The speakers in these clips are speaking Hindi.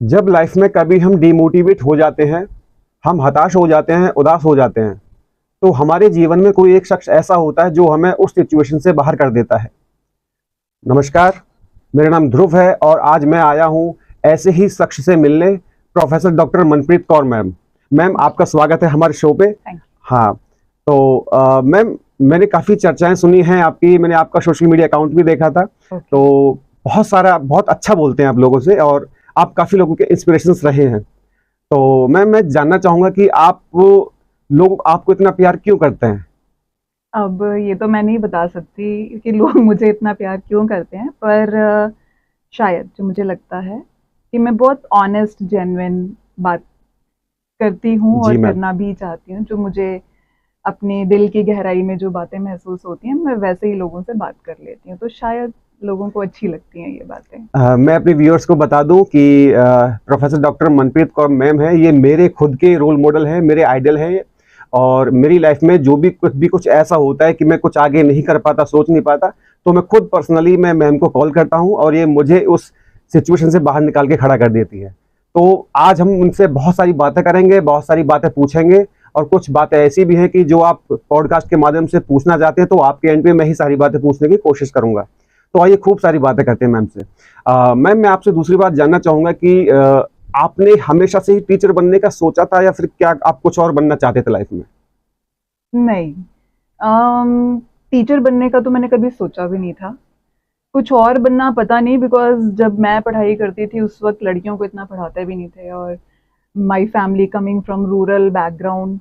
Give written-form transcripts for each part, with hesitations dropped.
जब लाइफ में कभी हम डिमोटिवेट हो जाते हैं, हम हताश हो जाते हैं, उदास हो जाते हैं, तो हमारे जीवन में कोई एक शख्स ऐसा होता है जो हमें उस सिचुएशन से बाहर कर देता है। नमस्कार, मेरा नाम ध्रुव है और आज मैं आया हूं ऐसे ही शख्स से मिलने, professor doctor Manpreet Kaur ma'am. Ma'am, आपका स्वागत है हमारे शो पे। हाँ, तो मैम, मैंने काफ़ी चर्चाएं सुनी हैं आपकी, मैंने आपका सोशल मीडिया अकाउंट भी देखा था। तो बहुत अच्छा बोलते हैं आप लोगों से और आप काफ़ी लोगों के इंस्पिरेशंस रहे हैं। तो मैं जानना चाहूँगा कि लोग आपको इतना प्यार क्यों करते हैं? अब ये तो मैं नहीं बता सकती कि लोग मुझे इतना प्यार क्यों करते हैं, पर शायद जो मुझे लगता है कि मैं बहुत ऑनेस्ट, जेन्युइन बात करती हूँ जी और मैम। करना भी चाहती हूँ। जो मुझे अपने दिल की गहराई में जो बातें महसूस होती हैं, मैं वैसे ही लोगों से बात कर लेती हूँ। तो शायद लोगों को अच्छी लगती हैं ये बातें। मैं अपने व्यूअर्स को बता दूं कि professor doctor Manpreet Kaur ma'am है, ये मेरे खुद के रोल मॉडल हैं, मेरे आइडल हैं ये। और मेरी लाइफ में जो भी कुछ ऐसा होता है कि मैं कुछ आगे नहीं कर पाता, सोच नहीं पाता, तो मैं खुद पर्सनली मैं मैम को कॉल करता हूं और ये मुझे उस सिचुएशन से बाहर निकाल के खड़ा कर देती है। तो आज हम उनसे बहुत सारी बातें करेंगे, बहुत सारी बातें पूछेंगे और कुछ बातें ऐसी भी हैं कि जो आप पॉडकास्ट के माध्यम से पूछना चाहते हैं, तो आपके एंड पे मैं ही सारी बातें पूछने की कोशिश करूंगा। तो आइए खूब सारी बातें करते हैं मैम से। मैम, मैं आपसे दूसरी बात जानना चाहूंगा कि आपने हमेशा से ही टीचर बनने का सोचा था या फिर क्या आप कुछ और बनना चाहते थे लाइफ में? नहीं, टीचर बनने का तो मैंने कभी सोचा भी नहीं था। कुछ और बनना पता नहीं, बिकॉज़ जब मैं पढ़ाई करती थी उस वक़्त लड़कियों को इतना पढ़ाते भी नहीं थे, और my family coming from rural background,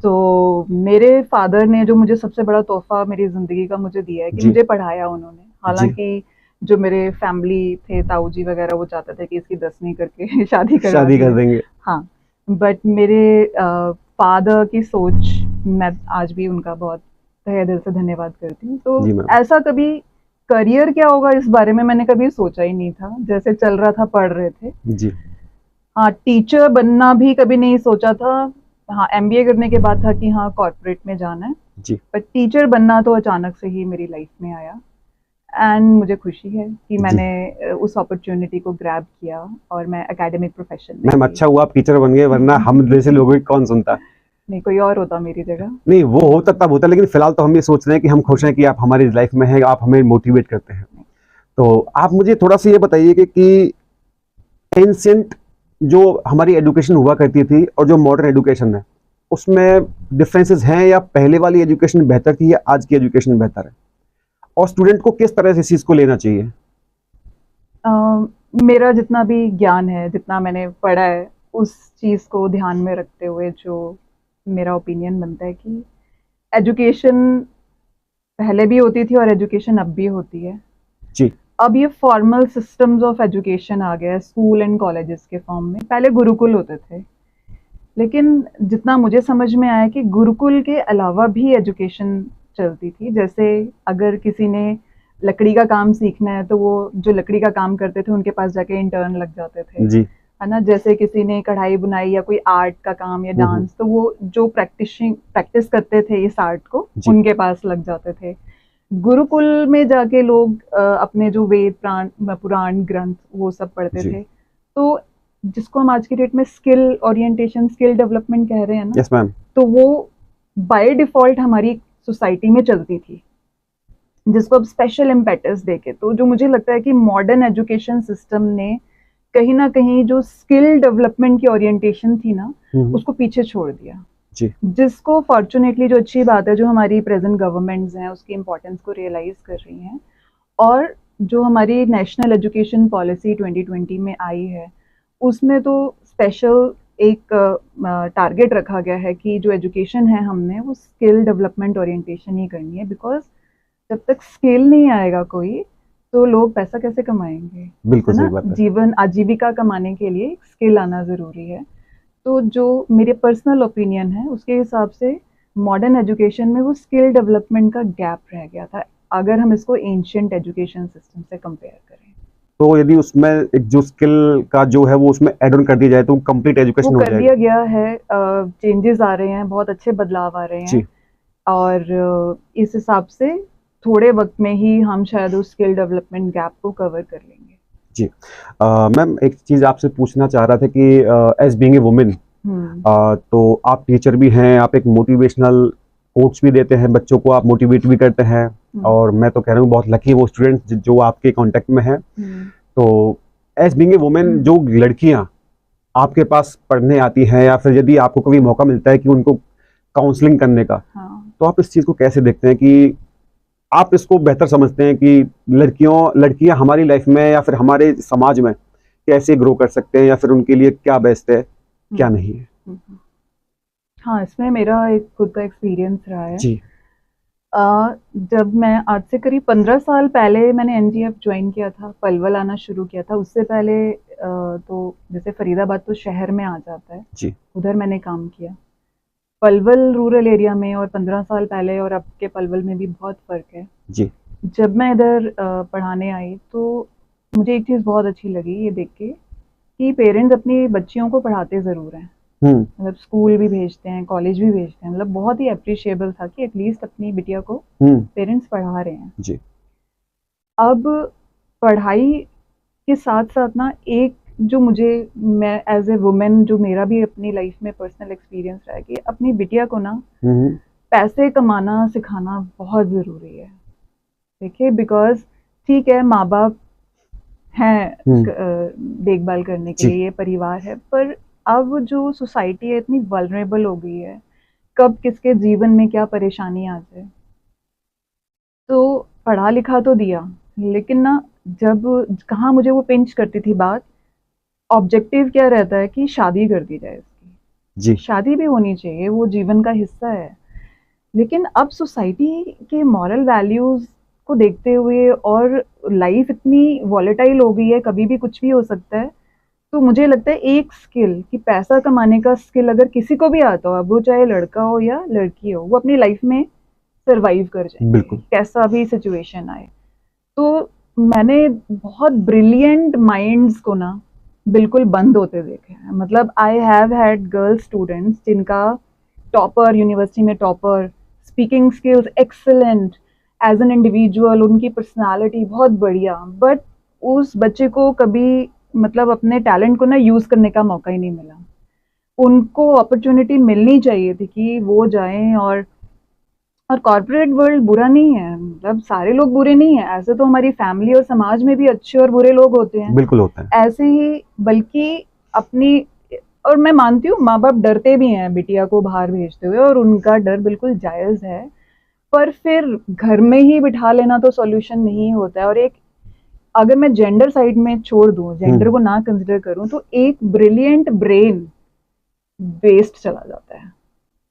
तो मेरे फादर ने जो मुझे सबसे बड़ा तोहफ़ा मेरी ज़िंदगी का मुझे दिया है कि जी। मुझे पढ़ाया उन्होंने। जी। हालाँकि जो मेरे फैमिली थे, ताऊ जी वग़ैरह, वो चाहते थे कि इसकी 10वीं करके शादी करवा शादी दी कर जाए। देंगे। हाँ, बट मेरे फादर की सोच, मैं आज भी उनका बहुत तहे दिल से धन्यवाद करती हूँ। तो जी मैम। ऐसा कभी करियर क्या होगा इस बारे में मैंने कभी सोचा ही नहीं था, जैसे चल रहा था पढ़ रहे थे। जी। हाँ, टीचर बनना भी कभी नहीं सोचा था। हाँ, एमबीए करने के बाद था कि हाँ, कॉर्पोरेट में जाना है। जी। बट टीचर बनना तो अचानक से ही मेरी लाइफ में आया, एंड मुझे खुशी है कि जी मैंने उस अपॉर्चुनिटी को ग्रैब किया और मैं एकेडमिक प्रोफेशन में मैम, गई। अच्छा हुआ आप टीचर बन गए, वरना हम जैसे लोगों की कौन सुनता। नहीं, कोई और होता मेरी जगह। नहीं, वो होता तब होता, लेकिन फिलहाल तो हम ये सोच रहे हैं कि हम खुश हैं कि आप हमारी लाइफ में हैं, आप हमें मोटिवेट करते हैं। तो आप मुझे थोड़ा सा ये बताइए कि एंशिएंट जो हमारी एजुकेशन हुआ करती थी और जो मॉडर्न एजुकेशन है, उसमें डिफरेंसेस हैं, या पहले वाली एजुकेशन बेहतर थी या आज की एजुकेशन बेहतर है, और स्टूडेंट को किस तरह से इस चीज को लेना चाहिए? अ, मेरा जितना भी ज्ञान है, जितना मैंने पढ़ा है, उस चीज़ को ध्यान में रखते हुए जो मेरा ओपिनियन बनता है कि एजुकेशन पहले भी होती थी और एजुकेशन अब भी होती है। जी। अब ये फॉर्मल सिस्टम्स ऑफ एजुकेशन आ गया है स्कूल एंड कॉलेजेस के फॉर्म में। पहले गुरुकुल होते थे, लेकिन जितना मुझे समझ में आया कि गुरुकुल के अलावा भी एजुकेशन चलती थी। जैसे अगर किसी ने लकड़ी का काम सीखना है, तो वो जो लकड़ी का काम करते थे उनके पास जाके इंटर्न लग जाते थे, जी। है ना? जैसे किसी ने कढ़ाई बुनाई या कोई आर्ट का काम या हम्म। डांस, तो वो जो प्रैक्टिस करते थे इस आर्ट को, जी। उनके पास लग जाते थे। गुरुकुल में जाके लोग अपने जो वेद पुराण ग्रंथ वो सब पढ़ते जी। थे। तो जिसको हम आज की डेट में स्किल ओरिएंटेशन, स्किल डेवलपमेंट कह रहे हैं ना, यस मैम। तो वो बाय डिफॉल्ट हमारी सोसाइटी में चलती थी, जिसको अब स्पेशल इम्पेटस देके, तो जो मुझे लगता है कि मॉडर्न एजुकेशन सिस्टम ने कहीं ना कहीं जो स्किल डेवलपमेंट की ओरिएंटेशन थी ना, उसको पीछे छोड़ दिया। जी। जिसको फॉर्चुनेटली, जो अच्छी बात है, जो हमारी प्रेजेंट गवर्नमेंट्स हैं उसकी इम्पोर्टेंस को रियलाइज कर रही हैं, और जो हमारी नेशनल एजुकेशन पॉलिसी 2020 में आई है, उसमें तो स्पेशल एक टारगेट रखा गया है कि जो एजुकेशन है हमने वो स्किल डेवलपमेंट ओरिएंटेशन ही करनी है। बिकॉज जब तक स्किल नहीं आएगा कोई, तो लोग पैसा कैसे कमाएंगे, बिल्कुल है सही ना? बात है। जीवन आजीविका कमाने के लिए स्किल आना ज़रूरी है। तो जो मेरे पर्सनल ओपिनियन है उसके हिसाब से मॉडर्न एजुकेशन में वो स्किल डेवलपमेंट का गैप रह गया था, अगर हम इसको एंशिएंट एजुकेशन सिस्टम से कंपेयर करें। तो यदि उसमें एक जो स्किल का जो है वो उसमें ऐड ऑन कर दिया जाए तो कंप्लीट वो एजुकेशन हो कर जाएगा। दिया गया है, चेंजेस आ रहे हैं, बहुत अच्छे बदलाव आ रहे हैं, जी। और इस हिसाब से थोड़े वक्त में ही हम शायद उस स्किल डेवलपमेंट गैप को कवर कर लेंगे। जी। मैम एक चीज़ आपसे पूछना चाह रहा था कि एज बीइंग ए वुमेन, तो आप टीचर भी हैं, आप एक मोटिवेशनल कोट्स भी देते हैं, बच्चों को आप मोटिवेट भी करते हैं, और मैं तो कह रहा हूँ बहुत लकी वो स्टूडेंट जो आपके कांटेक्ट में है। तो एज बीइंग ए वुमेन, जो लड़कियां आपके पास पढ़ने आती हैं, या फिर यदि आपको कभी मौका मिलता है कि उनको काउंसलिंग करने का, तो आप इस चीज़ को कैसे देखते हैं कि आप इसको बेहतर समझते हैं कि लड़कियां हमारी लाइफ में या फिर हमारे समाज में कैसे ग्रो कर सकते हैं, या फिर उनके लिए क्या बेस्ट है, क्या नहीं है? हाँ, इसमें मेरा एक खुद का एक्सपीरियंस रहा है। जी। जब मैं आज से करीब 15 साल पहले मैंने एनजीएफ ज्वाइन किया था, पलवल आना शुरू किया था। उससे पहले तो जैसे फरीदाबाद तो शहर में आ जाता है, जी। उधर मैंने काम किया। पलवल रूरल एरिया में और 15 साल पहले और अब के पलवल में भी बहुत फ़र्क है। जी। जब मैं इधर पढ़ाने आई तो मुझे एक चीज़ बहुत अच्छी लगी ये देख के कि पेरेंट्स अपनी बच्चियों को पढ़ाते ज़रूर हैं। मतलब स्कूल भी भेजते हैं, कॉलेज भी भेजते हैं। मतलब बहुत ही अप्रिशिएबल था कि एटलीस्ट अपनी बिटिया को पेरेंट्स पढ़ा रहे हैं। जी। अब पढ़ाई के साथ-साथ ना एक जो मैं एज़ ए वुमेन जो मेरा भी अपनी लाइफ में पर्सनल एक्सपीरियंस रहा है कि अपनी बिटिया को ना पैसे कमाना सिखाना बहुत ज़रूरी है। देखिए बिकॉज़ ठीक है माँ-बाप हैं देखभाल करने के लिए, ये परिवार है, पर अब जो सोसाइटी है इतनी वल्नरेबल हो गई है, कब किसके जीवन में क्या परेशानी आ जाए। तो पढ़ा लिखा तो दिया, लेकिन ना जब कहाँ मुझे वो पिंच करती थी बात, ऑब्जेक्टिव क्या रहता है कि शादी कर दी जाए इसकी। जी। शादी भी होनी चाहिए, वो जीवन का हिस्सा है। लेकिन अब सोसाइटी के मॉरल वैल्यूज़ को देखते हुए और लाइफ इतनी वॉलेटाइल हो गई है, कभी भी कुछ भी हो सकता है। तो मुझे लगता है एक स्किल कि पैसा कमाने का स्किल अगर किसी को भी आता हो, अब वो चाहे लड़का हो या लड़की हो, वो अपनी लाइफ में सर्वाइव कर जाएंगे, बिल्कुल। कैसा भी सिचुएशन आए। तो मैंने बहुत ब्रिलियंट माइंड्स को ना बिल्कुल बंद होते देखे हैं। मतलब I have had girl students जिनका टॉपर, यूनिवर्सिटी में topper, speaking skills excellent, as an individual उनकी पर्सनालिटी बहुत बढ़िया, बट उस बच्चे को कभी मतलब अपने टैलेंट को ना यूज़ करने का मौका ही नहीं मिला। उनको अपॉर्चुनिटी मिलनी चाहिए थी कि वो जाएं और कॉर्पोरेट वर्ल्ड बुरा नहीं है, मतलब सारे लोग बुरे नहीं हैं। ऐसे तो हमारी फैमिली और समाज में भी अच्छे और बुरे लोग होते हैं, बिल्कुल होता है। ऐसे ही बल्कि अपनी, और मैं मानती हूँ माँ बाप डरते भी हैं बिटिया को बाहर भेजते हुए, और उनका डर बिल्कुल जायज़ है, पर फिर घर में ही बिठा लेना तो सॉल्यूशन नहीं होता है। और एक अगर मैं जेंडर साइड में छोड़ दूँ, जेंडर को ना कंसिडर करूँ, तो एक ब्रिलियंट ब्रेन वेस्ट चला जाता है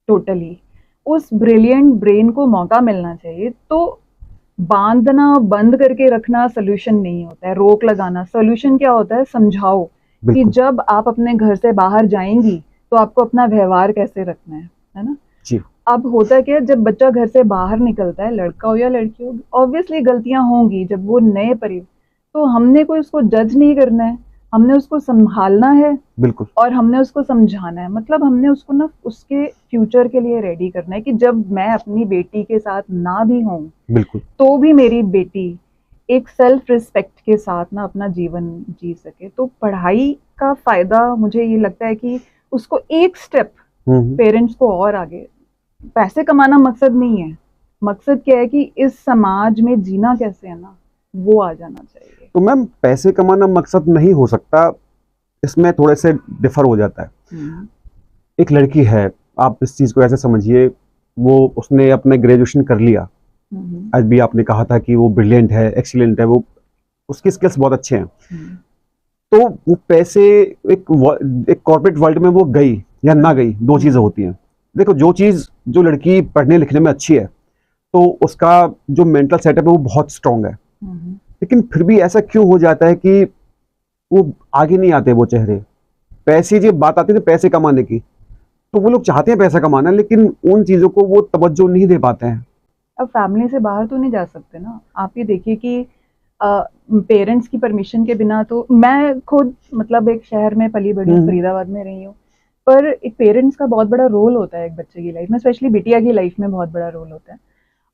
टोटली। उस ब्रिलियंट ब्रेन को मौका मिलना चाहिए। तो बांधना, बंद करके रखना सॉल्यूशन नहीं होता है, रोक लगाना सॉल्यूशन क्या होता है, समझाओ कि जब आप अपने घर से बाहर जाएंगी तो आपको अपना व्यवहार कैसे रखना है ना। जी। अब होता क्या है, जब बच्चा घर से बाहर निकलता है, लड़का हो या लड़की हो, ऑब्वियसली गलतियां होंगी जब वो नए तो हमने कोई उसको जज नहीं करना है, हमने उसको संभालना है, बिल्कुल, और हमने उसको समझाना है। मतलब हमने उसको ना उसके फ्यूचर के लिए रेडी करना है कि जब मैं अपनी बेटी के साथ ना भी हूँ, बिल्कुल, तो भी मेरी बेटी एक सेल्फ रिस्पेक्ट के साथ ना अपना जीवन जी सके। तो पढ़ाई का फायदा मुझे ये लगता है कि उसको एक स्टेप पेरेंट्स को और आगे, पैसे कमाना मकसद नहीं है, मकसद क्या है कि इस समाज में जीना कैसे है ना, वो आ जाना चाहिए। तो मैम पैसे कमाना मकसद नहीं हो सकता, इसमें थोड़े से डिफर हो जाता है। एक लड़की है, आप इस चीज को ऐसे समझिए, वो उसने अपने ग्रेजुएशन कर लिया, आज भी आपने कहा था कि वो ब्रिलियंट है, एक्सीलेंट है, वो उसकी स्किल्स बहुत अच्छे हैं, तो वो पैसे एक कॉर्पोरेट वर्ल्ड में वो गई या ना गई, दो चीजें होती हैं। देखो, जो लड़की पढ़ने लिखने में अच्छी है तो उसका जो मेंटल सेटअप है वो बहुत स्ट्रांग है, लेकिन फिर भी ऐसा क्यों हो जाता है कि वो आगे नहीं आते वो चेहरे। पैसे की बात आती है ना, पैसे कमाने की, तो वो लोग चाहते हैं पैसा कमाना, लेकिन उन चीजों को वो तवज्जो नहीं दे पाते हैं। अब फैमिली से बाहर तो नहीं जा सकते ना। आप ये देखिए कि पेरेंट्स की परमिशन के बिना, तो मैं खुद मतलब एक शहर में पली बड़ी फरीदाबाद में रही हूँ, पर एक पेरेंट्स का बहुत बड़ा रोल होता है एक बच्चे की लाइफ में, स्पेशली बिटिया की लाइफ में बहुत बड़ा रोल होता है।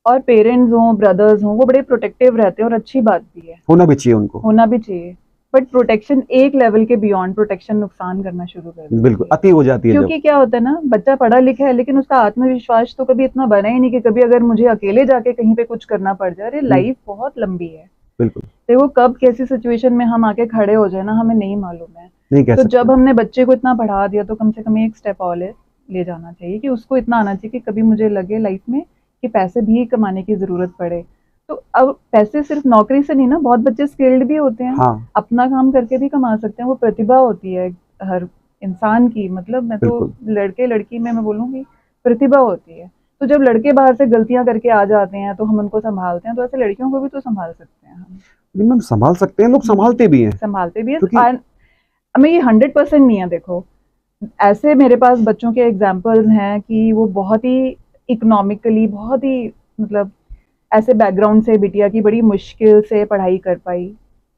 और पेरेंट्स हों, ब्रदर्स हों, वो बड़े प्रोटेक्टिव रहते हैं, और अच्छी बात भी है, होना भी चाहिए, उनको होना भी चाहिए। बट प्रोटेक्शन एक लेवल के बियॉन्ड प्रोटेक्शन नुकसान करना शुरू कर देती बिल्कुल है। अति हो जाती है क्योंकि क्या होता है ना, बच्चा पढ़ा लिखा है लेकिन उसका आत्मविश्वास तो कभी इतना बना ही नहीं कि कभी अगर मुझे अकेले जाके कहीं पे कुछ करना पड़ जाए। अरे लाइफ बहुत लंबी है, बिल्कुल देखो कब कैसी सिचुएशन में हम आके खड़े हो जाए ना, हमें नहीं मालूम है। नहीं कह तो सकते। जब हमने बच्चे को इतना पढ़ा दिया तो कम से कम एक स्टेप और ले जाना चाहिए कि उसको इतना आना चाहिए कि कभी मुझे लगे लाइफ में कि पैसे भी कमाने की जरूरत पड़े तो अब पैसे सिर्फ नौकरी से नहीं ना, बहुत बच्चे स्किल्ड भी होते हैं, हाँ अपना काम करके भी कमा सकते हैं। वो प्रतिभा होती है हर इंसान की, मतलब मैं तो बिल्कुल। लड़के लड़की में मैं बोलूँगी प्रतिभा होती है। तो जब लड़के बाहर से गलतियां करके आ जाते हैं तो हम उनको संभालते हैं, तो ऐसे लड़कियों को भी तो संभाल सकते हैं हम। नहीं मैम संभाल सकते हैं, लोग संभालते भी हैं संभालते भी है। क्योंकि हमें ये 100% नहीं है। देखो ऐसे मेरे पास बच्चों के एग्जाम्पल्स हैं कि वो बहुत ही इकोनॉमिकली, बहुत ही मतलब ऐसे बैकग्राउंड से बिटिया की बड़ी मुश्किल से पढ़ाई कर पाई,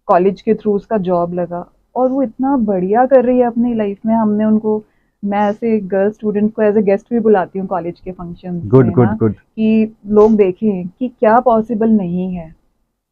कॉलेज के थ्रू उसका जॉब लगा और वो इतना बढ़िया कर रही है अपनी लाइफ में। हमने उनको, मैं ऐसे गर्ल स्टूडेंट को एज ए गेस्ट भी बुलाती हूँ कॉलेज के फंक्शन गुड में गुड ना, गुड। कि लोग देखें कि क्या पॉसिबल नहीं है।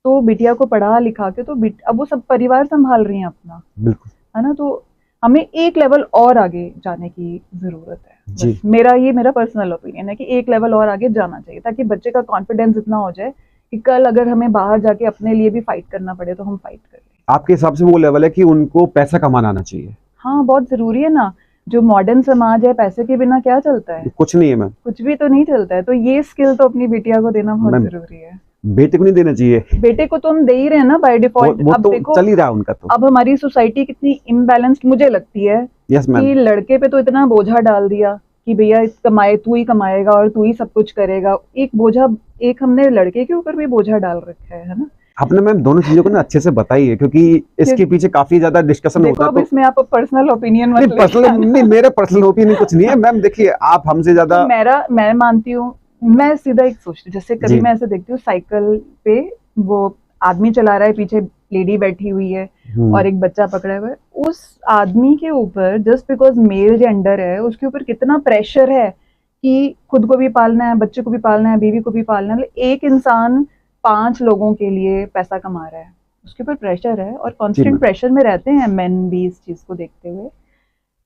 तो बिटिया को पढ़ा लिखा के तो अब वो सब परिवार संभाल रही हैं अपना, बिल्कुल है ना। तो हमें एक लेवल और आगे जाने की जरूरत है। जी। बस मेरा पर्सनल ओपिनियन है कि एक लेवल और आगे जाना चाहिए ताकि बच्चे का कॉन्फिडेंस इतना हो जाए कि कल अगर हमें बाहर जाके अपने लिए भी फाइट करना पड़े तो हम फाइट कर लें। आपके हिसाब से वो लेवल है कि उनको पैसा कमाना आना चाहिए। हाँ बहुत जरूरी है ना, जो मॉडर्न समाज है पैसे के बिना क्या चलता है, कुछ नहीं है मैम, कुछ भी तो नहीं चलता है। तो ये स्किल तो अपनी बिटिया को देना बहुत मैम जरूरी है। बेटे को नहीं देना चाहिए, बेटे को तो हम दे ही रहे हैं ना बाय डिफॉल्ट। वो अब तो देखो चल ही रहा है उनका तो। अब हमारी सोसाइटी कितनी इम्बैलेंस्ड मुझे लगती है यस कि मैम। लड़के पे तो इतना बोझा डाल दिया कि भैया कमाए, तू ही कमाएगा और तू ही सब कुछ करेगा। एक बोझा, एक हमने लड़के के ऊपर भी बोझा डाल रखा है ना। आपने मैम दोनों चीजों को ना अच्छे से बताई है क्योंकि इसके पीछे काफी ज्यादा डिस्कशन देखो होता अब है। तो इसमें आप पर्सनल ओपिनियन मत नहीं लेके पर्सनल आना। नहीं, मेरा पर्सनल ओपिनियन कुछ नहीं है मैम। देखिए आप हमसे ज्यादा तो मैं मानती हूँ, मैं सीधा एक सोचती हूँ, जैसे कभी जी। मैं ऐसे देखती हूँ साइकिल पे वो आदमी चला रहा है, पीछे लेडी बैठी हुई है और एक बच्चा पकड़ा हुआ है। उस आदमी के ऊपर जस्ट बिकॉज मेल जेंडर है उसके ऊपर कितना प्रेशर है कि खुद को भी पालना है, बच्चे को भी पालना है, बीवी को भी पालना है। एक इंसान 5 लोगों के लिए पैसा कमा रहा है, उसके ऊपर प्रेशर है और कॉन्स्टेंट प्रेशर में रहते हैं मेन भी इस चीज को देखते हुए।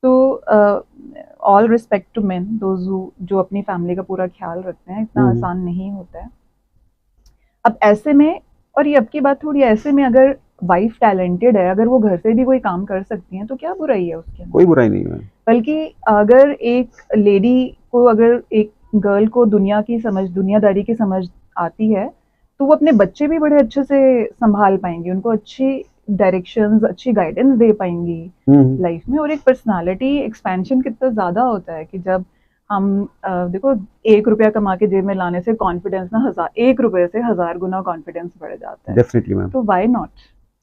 तो all respect to men those जो अपनी फैमिली का पूरा ख्याल रखते हैं, इतना आसान नहीं होता है। अब ऐसे में, और ये अब की बात थोड़ी ऐसे में, अगर वाइफ टैलेंटेड है, अगर वो घर से भी कोई काम कर सकती है तो क्या बुराई है उसके अंदर? कोई बुराई नहीं है। बल्कि अगर एक लेडी को, अगर एक गर्ल को दुनिया की समझ, दुनियादारी की समझ आती है तो वो अपने बच्चे भी बड़े अच्छे से संभाल पाएंगी, उनको अच्छी डायरेक्शंस, अच्छी गाइडेंस दे पाएंगी लाइफ में। और एक पर्सनालिटी एक्सपेंशन कितना ज्यादा होता है कि जब हम देखो 1 रुपया कमा के जेब में लाने से कॉन्फिडेंस ना 1 रुपए से 1000 गुना कॉन्फिडेंस बढ़ जाता है। Definitely ma'am. तो व्हाई नॉट,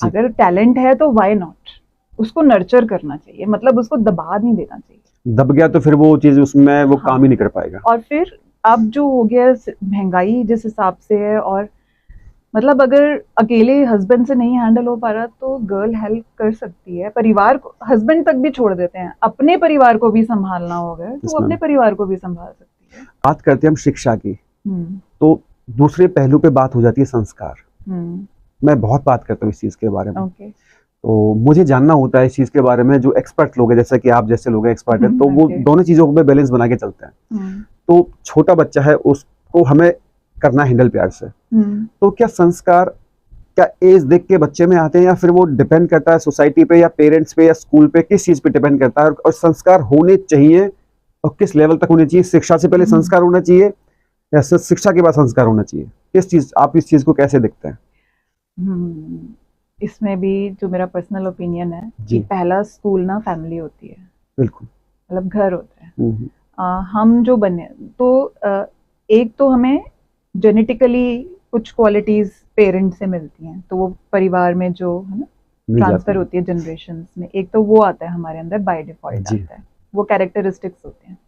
अगर टैलेंट है तो व्हाई नॉट, उसको नर्चर करना चाहिए, मतलब उसको दबा नहीं देना चाहिए। दब गया तो फिर वो चीज उसमें वो काम ही नहीं कर पाएगा। और फिर अब जो हो गया महंगाई जिस हिसाब से है, और मतलब अगर अकेले हस्बैंड से नहीं हैंडल हो पा रहा तो गर्ल हेल्प कर सकती है। परिवार को, हस्बैंड तक भी छोड़ देते हैं, अपने परिवार को भी संभालना होगा तो वो अपने परिवार को भी संभाल सकती है। बात करते हैं हम शिक्षा की, तो दूसरे पहलू पे बात हो जाती है संस्कार। मैं बहुत बात करता हूँ इस चीज के बारे में। तो मुझे जानना होता है इस चीज के बारे में, जो एक्सपर्ट लोग हैं जैसे कि आप जैसे लोग हैं एक्सपर्ट हैं, तो वो दोनों चीजों को बैलेंस बना के चलते हैं। तो छोटा बच्चा है उसको हमें करना हैंडल प्यार से, तो क्या संस्कार, क्या एज देख के बच्चे में आते हैं या फिर वो डिपेंड करता है सोसाइटी पे या पेरेंट्स पे या स्कूल पे, किस चीज पे डिपेंड करता है? और संस्कार होने चाहिए और किस लेवल तक होने चाहिए? शिक्षा से पहले संस्कार होना चाहिए या शिक्षा के बाद संस्कार होना चाहिए? किस चीज, आप इस चीज को कैसे देखते हैं? इसमें भी जो मेरा पर्सनल ओपिनियन है कि पहला स्कूल ना फैमिली होती है। बिल्कुल, मतलब घर होता है। हम जो बने तो एक तो हमें जेनेटिकली कुछ क्वालिटीज पेरेंट्स से मिलती हैं, तो वो परिवार में जो है ना ट्रांसफर होती है जनरेशंस में, एक तो वो आता है हमारे अंदर बाय डिफॉल्ट आता है, वो कैरेक्टरिस्टिक्स होते हैं।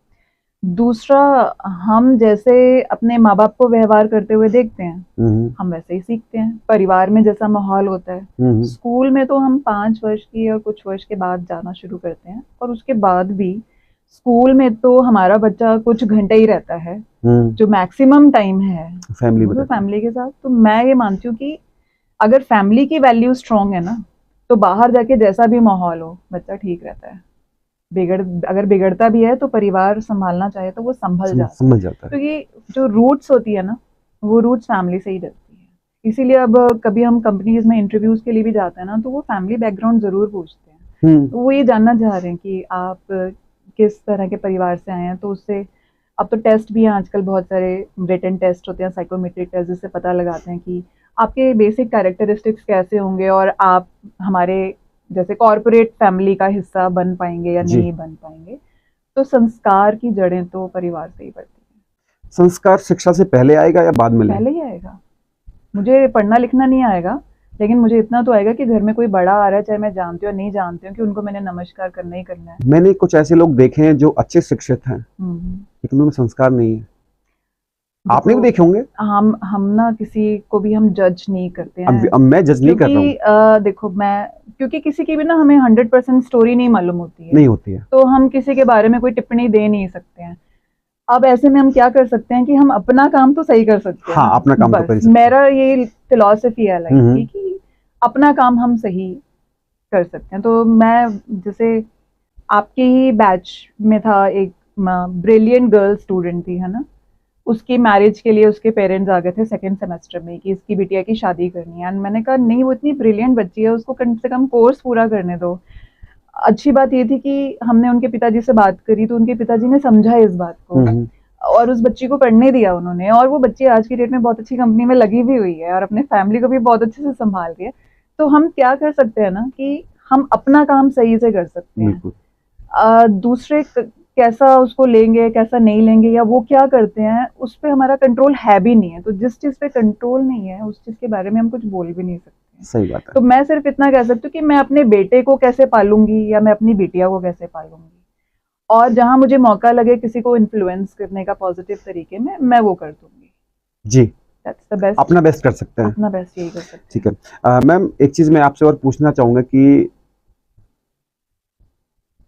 दूसरा, हम जैसे अपने माँ बाप को व्यवहार करते हुए देखते हैं हम वैसे ही सीखते हैं। परिवार में जैसा माहौल होता है, स्कूल में तो हम 5 वर्ष की और कुछ वर्ष के बाद जाना शुरू करते हैं, और उसके बाद भी स्कूल में तो हमारा बच्चा कुछ घंटे ही रहता है, जो मैक्सिमम टाइम है फैमिली के साथ। तो मैं ये मानती हूँ कि अगर फैमिली की वैल्यू स्ट्रॉन्ग है ना तो बाहर जाके जैसा भी माहौल हो बच्चा ठीक रहता है। अगर बिगड़ता भी है तो परिवार संभालना चाहे तो वो संभल जाता है, समझ जाता है। क्योंकि जो रूट्स होती है ना, वो रूट्स फैमिली से ही डलती है। इसीलिए अब कभी हम कंपनीज में इंटरव्यूज के लिए भी जाते हैं ना, तो वो फैमिली बैकग्राउंड जरूर पूछते हैं। तो वो ये जानना चाह रहे हैं कि आप किस तरह के परिवार से आए हैं। तो उससे अब तो टेस्ट भी हैं आजकल, बहुत सारे रिटन टेस्ट होते हैं, साइकोमेट्रिक टेस्ट, जिससे पता लगाते हैं कि आपके बेसिक कैरेक्टरिस्टिक्स कैसे होंगे और आप हमारे जैसे कॉर्पोरेट फैमिली का हिस्सा बन पाएंगे या जी। नहीं बन पाएंगे। तो संस्कार की जड़ें तो परिवार से ही पड़ती हैं। संस्कार शिक्षा से पहले आएगा या बाद में पहले ही आएगा। मुझे पढ़ना लिखना नहीं आएगा, लेकिन मुझे इतना तो आएगा कि घर में कोई बड़ा आ रहा है, चाहे मैं जानती हूँ या नहीं जानती हूँ, कि उनको मैंने नमस्कार करना ही करना है। मैंने कुछ ऐसे लोग देखे हैं जो अच्छे शिक्षित हैं लेकिन उनमें संस्कार नहीं है। आपने भी देखे होंगे। हम ना किसी को भी हम जज नहीं करते हैं। अब मैं जज नहीं कर रहा हूँ। देखो, मैं क्योंकि किसी की भी ना हमें 100% स्टोरी नहीं मालूम होती है, नहीं होती है, तो हम किसी के बारे में कोई टिप्पणी दे नहीं सकते हैं। अब ऐसे में हम क्या कर सकते हैं कि हम अपना काम तो सही कर सकते हैं। हाँ, अपना काम तो कर ही बस सकते हैं। मेरा ये फिलॉसफी है लाइफ की कि अपना काम हम सही कर सकते हैं। तो मैं जैसे आपके ही बैच में था एक ब्रिलियंट गर्ल स्टूडेंट थी, है ना, उसकी मैरिज के लिए उसके पेरेंट्स आ गए थे सेकंड सेमेस्टर में कि इसकी बिटिया की शादी करनी है। एंड मैंने कहा नहीं, वो इतनी ब्रिलियंट बच्ची है, उसको कम से कम कोर्स पूरा करने दो। अच्छी बात ये थी कि हमने उनके पिताजी से बात करी, तो उनके पिताजी ने समझा इस बात को और उस बच्ची को पढ़ने दिया उन्होंने। और वो बच्ची आज की डेट में बहुत अच्छी कंपनी में लगी भी हुई है और अपने फैमिली को भी बहुत अच्छे से संभाल रही है। तो हम क्या कर सकते हैं ना कि हम अपना काम सही से कर सकते हैं। दूसरे कैसा उसको लेंगे कैसा नहीं लेंगे या वो क्या करते हैं उस पर हमारा कंट्रोल है भी नहीं है। तो जिस चीज पे कंट्रोल नहीं है उस चीज के बारे में हम कुछ बोल भी नहीं सकते। सही बात है। तो मैं सिर्फ इतना कह सकती हूँ कि मैं अपने बेटे को कैसे पालूंगी या मैं अपनी बिटिया को कैसे पालूंगी, और जहां मुझे मौका लगे किसी को इन्फ्लुएंस करने का पॉजिटिव तरीके में, मैं वो कर दूंगी। जी, दैट्स द बेस्ट। अपना बेस्ट कर सकते हैं। अपना बेस्ट यही कर सकते हैं। ठीक है मैम, एक चीज मैं आपसे और पूछना चाहूंगा कि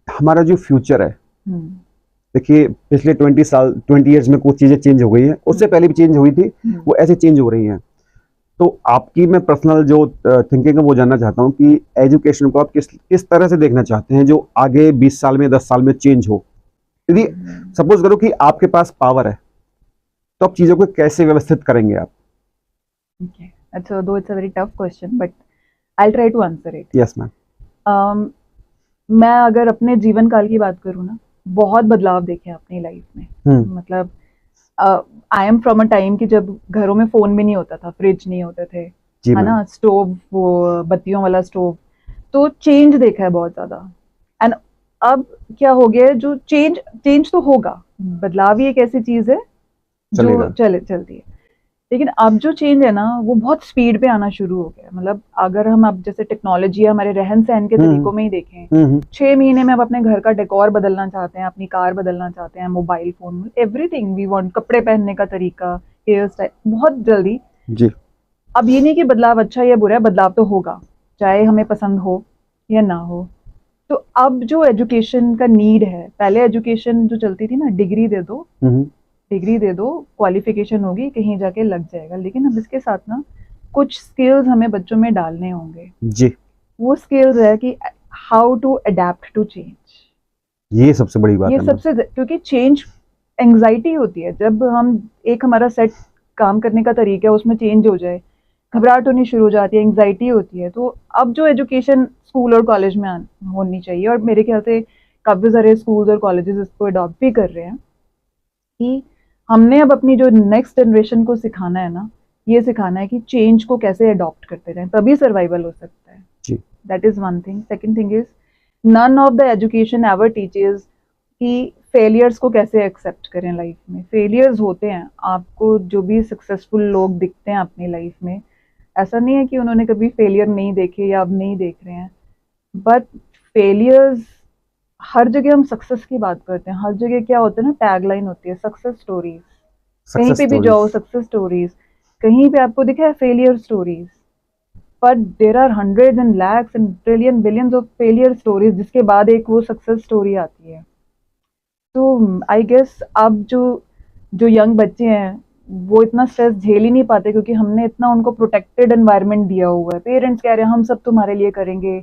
हमारा जो फ्यूचर है, देखिए पिछले 20 इयर्स में कुछ चीजें चेंज हो गई हैं, उससे पहले भी चेंज हुई थी, वो ऐसे चेंज हो रही हैं। तो आपकी मैं पर्सनल जो थिंकिंग है वो जानना चाहता हूँ कि एजुकेशन को आप किस तरह से देखना चाहते हैं जो आगे 20 साल में 10 साल में चेंज हो। यदि सपोज करो कि आपके पास पावर है तो आप चीजों को कैसे व्यवस्थित करेंगे आप? अच्छा, though it's a very tough question but I will try to answer it. Yes ma'am. मैं अगर अपने जीवन काल की बात करूँ ना, बहुत बदलाव देखे अपनी लाइफ में। मतलब I am from a time कि जब घरों में फोन भी नहीं होता था, फ्रिज नहीं होते थे, है ना, स्टोव, वो बत्तियों वाला स्टोव। तो चेंज देखा है बहुत ज्यादा। एंड अब क्या हो गया है, जो चेंज तो होगा, बदलाव ही एक ऐसी चीज है जो चलती है। लेकिन अब जो चेंज है ना वो बहुत स्पीड पे आना शुरू हो गया। मतलब अगर हम अब जैसे टेक्नोलॉजी हमारे रहन सहन के तरीकों में ही देखें, 6 महीने में अब अपने घर का डेकोर बदलना चाहते हैं, अपनी कार बदलना चाहते हैं, mobile phone, everything we want, कपड़े पहनने का तरीका, हेयर स्टाइल, बहुत जल्दी जी। अब ये नहीं कि बदलाव अच्छा या बुरा है, बदलाव तो होगा चाहे हमें पसंद हो या ना हो। तो अब जो एजुकेशन का नीड है, पहले एजुकेशन जो चलती थी ना, डिग्री दे दो, क्वालिफिकेशन होगी, कहीं जाके लग जाएगा। लेकिन अब इसके साथ ना कुछ स्किल्स हमें बच्चों में डालने होंगे जी। वो स्किल्स है कि how to adapt to change. ये सबसे बड़ी बात है, ये सबसे, क्योंकि चेंज एंग्जाइटी होती है। जब हम एक हमारा सेट काम करने का तरीका है उसमें चेंज हो जाए, घबराहट होनी शुरू हो जाती है, एंग्जाइटी होती है। तो अब जो एजुकेशन स्कूल और कॉलेज में होनी चाहिए, और मेरे ख्याल से काफी सारे स्कूल्स और कॉलेजेस इसको अडॉप्ट भी कर रहे हैं, कि हमने अब अपनी जो नेक्स्ट जनरेशन को सिखाना है ना, ये सिखाना है कि चेंज को कैसे अडॉप्ट करते रहें, तभी सर्वाइवल हो सकता है जी। That is one thing. Second thing is, none of the education ever teachers कि फेलियर्स को कैसे एक्सेप्ट करें लाइफ में। फेलियर्स होते हैं, आपको जो भी सक्सेसफुल लोग दिखते हैं अपनी लाइफ में, ऐसा नहीं है कि उन्होंने कभी फेलियर नहीं देखे या अब नहीं देख रहे हैं, बट फेलियर्स हर जगह हम सक्सेस की बात करते हैं, हर जगह क्या होता है ना, टैगलाइन होती है सक्सेस स्टोरीज, कहीं पे भी जाओ सक्सेस स्टोरीज, कहीं पे आपको दिखा है failure stories, but there are hundreds and lakhs and trillion billions of failure stories, जिसके बाद एक वो सक्सेस स्टोरी आती है। तो आई गेस अब जो यंग बच्चे हैं वो इतना स्ट्रेस झेल ही नहीं पाते, क्योंकि हमने इतना उनको प्रोटेक्टेड एनवायरनमेंट दिया हुआ है। पेरेंट्स कह रहे हैं हम सब तुम्हारे लिए करेंगे,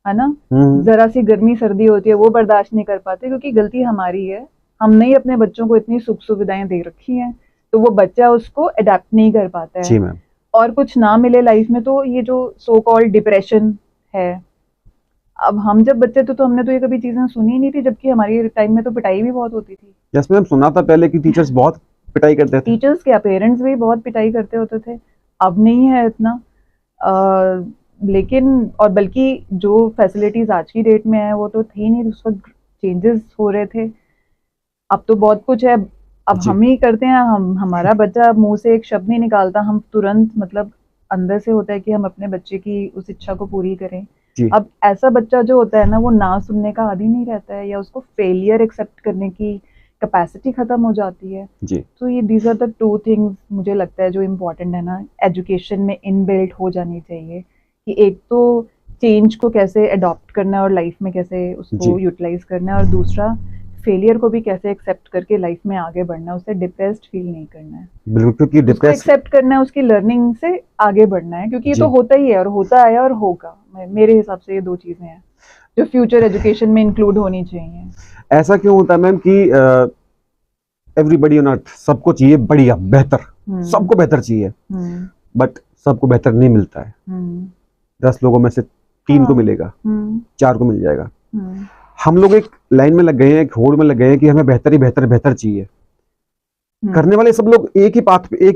है ना। जरा सी गर्मी सर्दी होती है वो बर्दाश्त नहीं कर पाते, क्योंकि गलती हमारी है। हमने ही अपने बच्चों को इतनी सुख सुविधाएं दे रखी हैं, तो वो बच्चा उसको अडेप्ट नहीं कर पाता जी है। मैम। और कुछ ना मिले लाइफ में तो ये जो सो कॉल्ड डिप्रेशन है। अब हम जब बच्चे थे तो हमने तो ये कभी चीजें सुनी ही नहीं थी, जबकि हमारी टाइम में तो पिटाई भी बहुत होती थी। यस मैम, सुना था पहले कि टीचर्स बहुत पिटाई करते थे। टीचर्स क्या, पेरेंट्स भी बहुत पिटाई करते होते थे। अब नहीं है इतना। लेकिन और बल्कि जो फैसिलिटीज आज की डेट में है वो तो थी नहीं उस वक्त, चेंजेस हो रहे थे। अब तो बहुत कुछ है। अब जी। हम ही करते हैं, हमारा बच्चा मुंह से एक शब्द नहीं निकालता, हम तुरंत मतलब अंदर से होता है कि हम अपने बच्चे की उस इच्छा को पूरी करें। जी। अब ऐसा बच्चा जो होता है ना, वो ना सुनने का आदी नहीं रहता है, या उसको फेलियर एक्सेप्ट करने की कैपेसिटी खत्म हो जाती है। जी। तो ये these are the two things मुझे लगता है जो इम्पोर्टेंट है ना, एजुकेशन में इनबिल्ट हो जानी चाहिए। कि एक तो चेंज को कैसे अडॉप्ट करना है और लाइफ में कैसे उसको जी। यूटिलाइज करना है, और दूसरा फेलियर को भी कैसे एक्सेप्ट करके लाइफ में आगे बढ़ना है, उससे डिप्रेस्ड फील नहीं करना है। बिल्कुल, क्योंकि उसको डिप्रेस एक्सेप्ट करना है, उसकी लर्निंग से आगे बढ़ना है, क्योंकि ये जी। तो होता ही है और होता आया और होगा। मेरे हिसाब से ये दो चीजें हैं जो फ्यूचर एजुकेशन में इंक्लूड होनी चाहिए। ऐसा क्यों होता है मैम कि एवरीबडी ऑन अर्थ सबको चाहिए बढ़िया बेहतर, सबको बेहतर चाहिए, बट सबको बेहतर नहीं मिलता है। 10 लोगों में से 3 को मिलेगा, 4 को मिल जाएगा। हम लोग एक लाइन में लग गए हैं, एक होड़ में लग गए हैं कि हमें बेहतर ही बेहतर बेहतर चाहिए। करने वाले सब लोग एक ही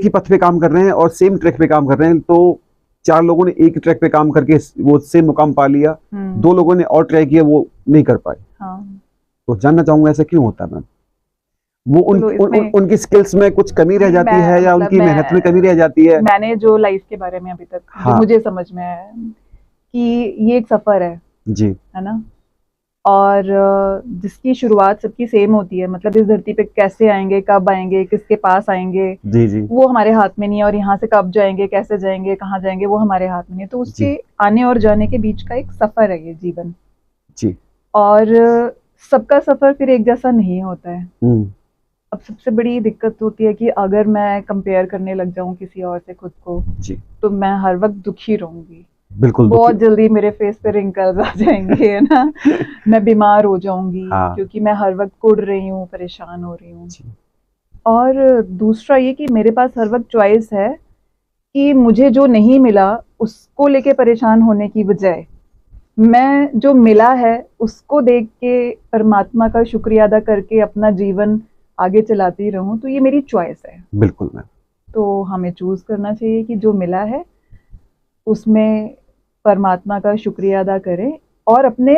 पथ पे काम कर रहे हैं और सेम ट्रैक पे काम कर रहे हैं। तो 4 लोगों ने एक ट्रैक पे काम करके वो सेम मुकाम पा लिया, 2 लोगों ने और ट्राई किया, वो नहीं कर पाए। तो जानना चाहूंगा ऐसा क्यों होता है मैम? वो उनकी स्किल्स में कुछ कमी रह जाती है या उनकी मेहनत में कमी रह जाती है? मैंने जो लाइफ के बारे में अभी तक जो मुझे समझ में आया कि ये एक सफर है जी, है ना, और जिसकी शुरुआत सबकी सेम होती है। मतलब इस धरती पे कैसे आएंगे, कब आएंगे, किसके पास आएंगे, जी जी, वो हमारे हाथ में नहीं है। और यहाँ से कब जाएंगे, कैसे जाएंगे, कहाँ जाएंगे, वो हमारे हाथ में नहीं है। तो उसके आने और जाने के बीच का एक सफर है ये जीवन जी। और सबका सफर फिर एक जैसा नहीं होता है। अब सबसे बड़ी दिक्कत होती है कि अगर मैं कंपेयर करने लग जाऊं किसी और से खुद को जी, तो मैं हर वक्त दुखी रहूंगी। बिल्कुल, बहुत जल्दी मेरे फेस पे रिंकल्स आ जाएंगे, है ना। मैं बीमार हो जाऊंगी क्योंकि मैं हर वक्त कुड़ रही हूँ, परेशान हो रही हूँ। और दूसरा ये कि मेरे पास हर वक्त चॉइस है कि मुझे जो नहीं मिला उसको लेके परेशान होने की बजाय मैं जो मिला है उसको देख के परमात्मा का शुक्रिया अदा करके अपना जीवन आगे चलाती रहूं। तो ये मेरी चॉइस है। बिल्कुल मैम। तो हमें चूज करना चाहिए कि जो मिला है उसमें परमात्मा का शुक्रिया अदा करें और अपने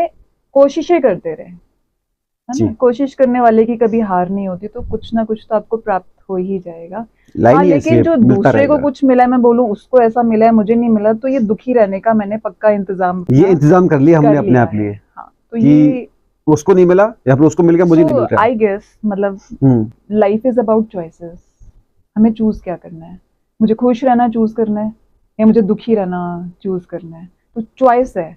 कोशिशें करते रहें, है ना। कोशिश करने वाले की कभी हार नहीं होती, तो कुछ ना कुछ तो आपको प्राप्त हो ही जाएगा। हाँ, लेकिन जो दूसरे को कुछ मिला है, मैं बोलूं उसको ऐसा मिला है मुझे नहीं मिला, तो ये दुखी रहने का मैंने पक्का इंतजाम कर लिया हमने अपने आप लिए। हाँ, तो ये उसको नहीं मिला या फिर उसको मिल गया, मुझे नहीं मिल रहा। आई गेस मतलब लाइफ इज अबाउट चॉइसेस। हमें चूज क्या करना है, मुझे खुश रहना चूज करना है या मुझे दुखी रहना चूज करना है, तो चॉइस है।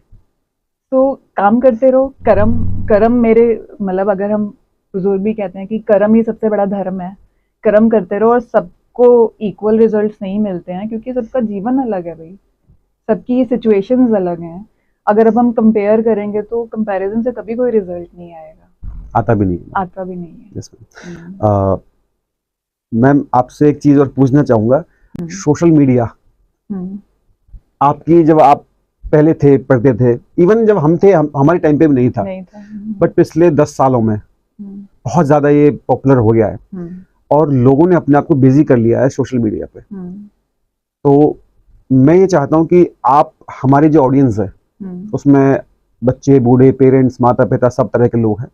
तो काम करते रहो। कर्म मेरे मतलब अगर हम बुजुर्ग भी कहते हैं कि कर्म ही सबसे बड़ा धर्म है। कर्म करते रहो और सबको इक्वल रिजल्ट्स नहीं मिलते हैं, क्योंकि सबका जीवन अलग है भाई, सबकी सिचुएशंस अलग हैं। अगर अब हम कंपेयर करेंगे तो कंपैरिजन से कभी कोई रिजल्ट नहीं आएगा, आता भी नहीं है। yes, मैम आपसे एक चीज और पूछना चाहूंगा। सोशल मीडिया आपकी जब आप पहले थे पढ़ते थे, इवन जब हम थे हमारे टाइम पे भी नहीं था, बट पिछले 10 सालों में बहुत ज्यादा ये पॉपुलर हो गया है और लोगों ने अपने आप को बिजी कर लिया है सोशल मीडिया पे। तो मैं ये चाहता हूँ कि आप हमारी जो ऑडियंस है उसमें बच्चे, बूढ़े, पेरेंट्स, माता पिता, सब तरह के लोग हैं,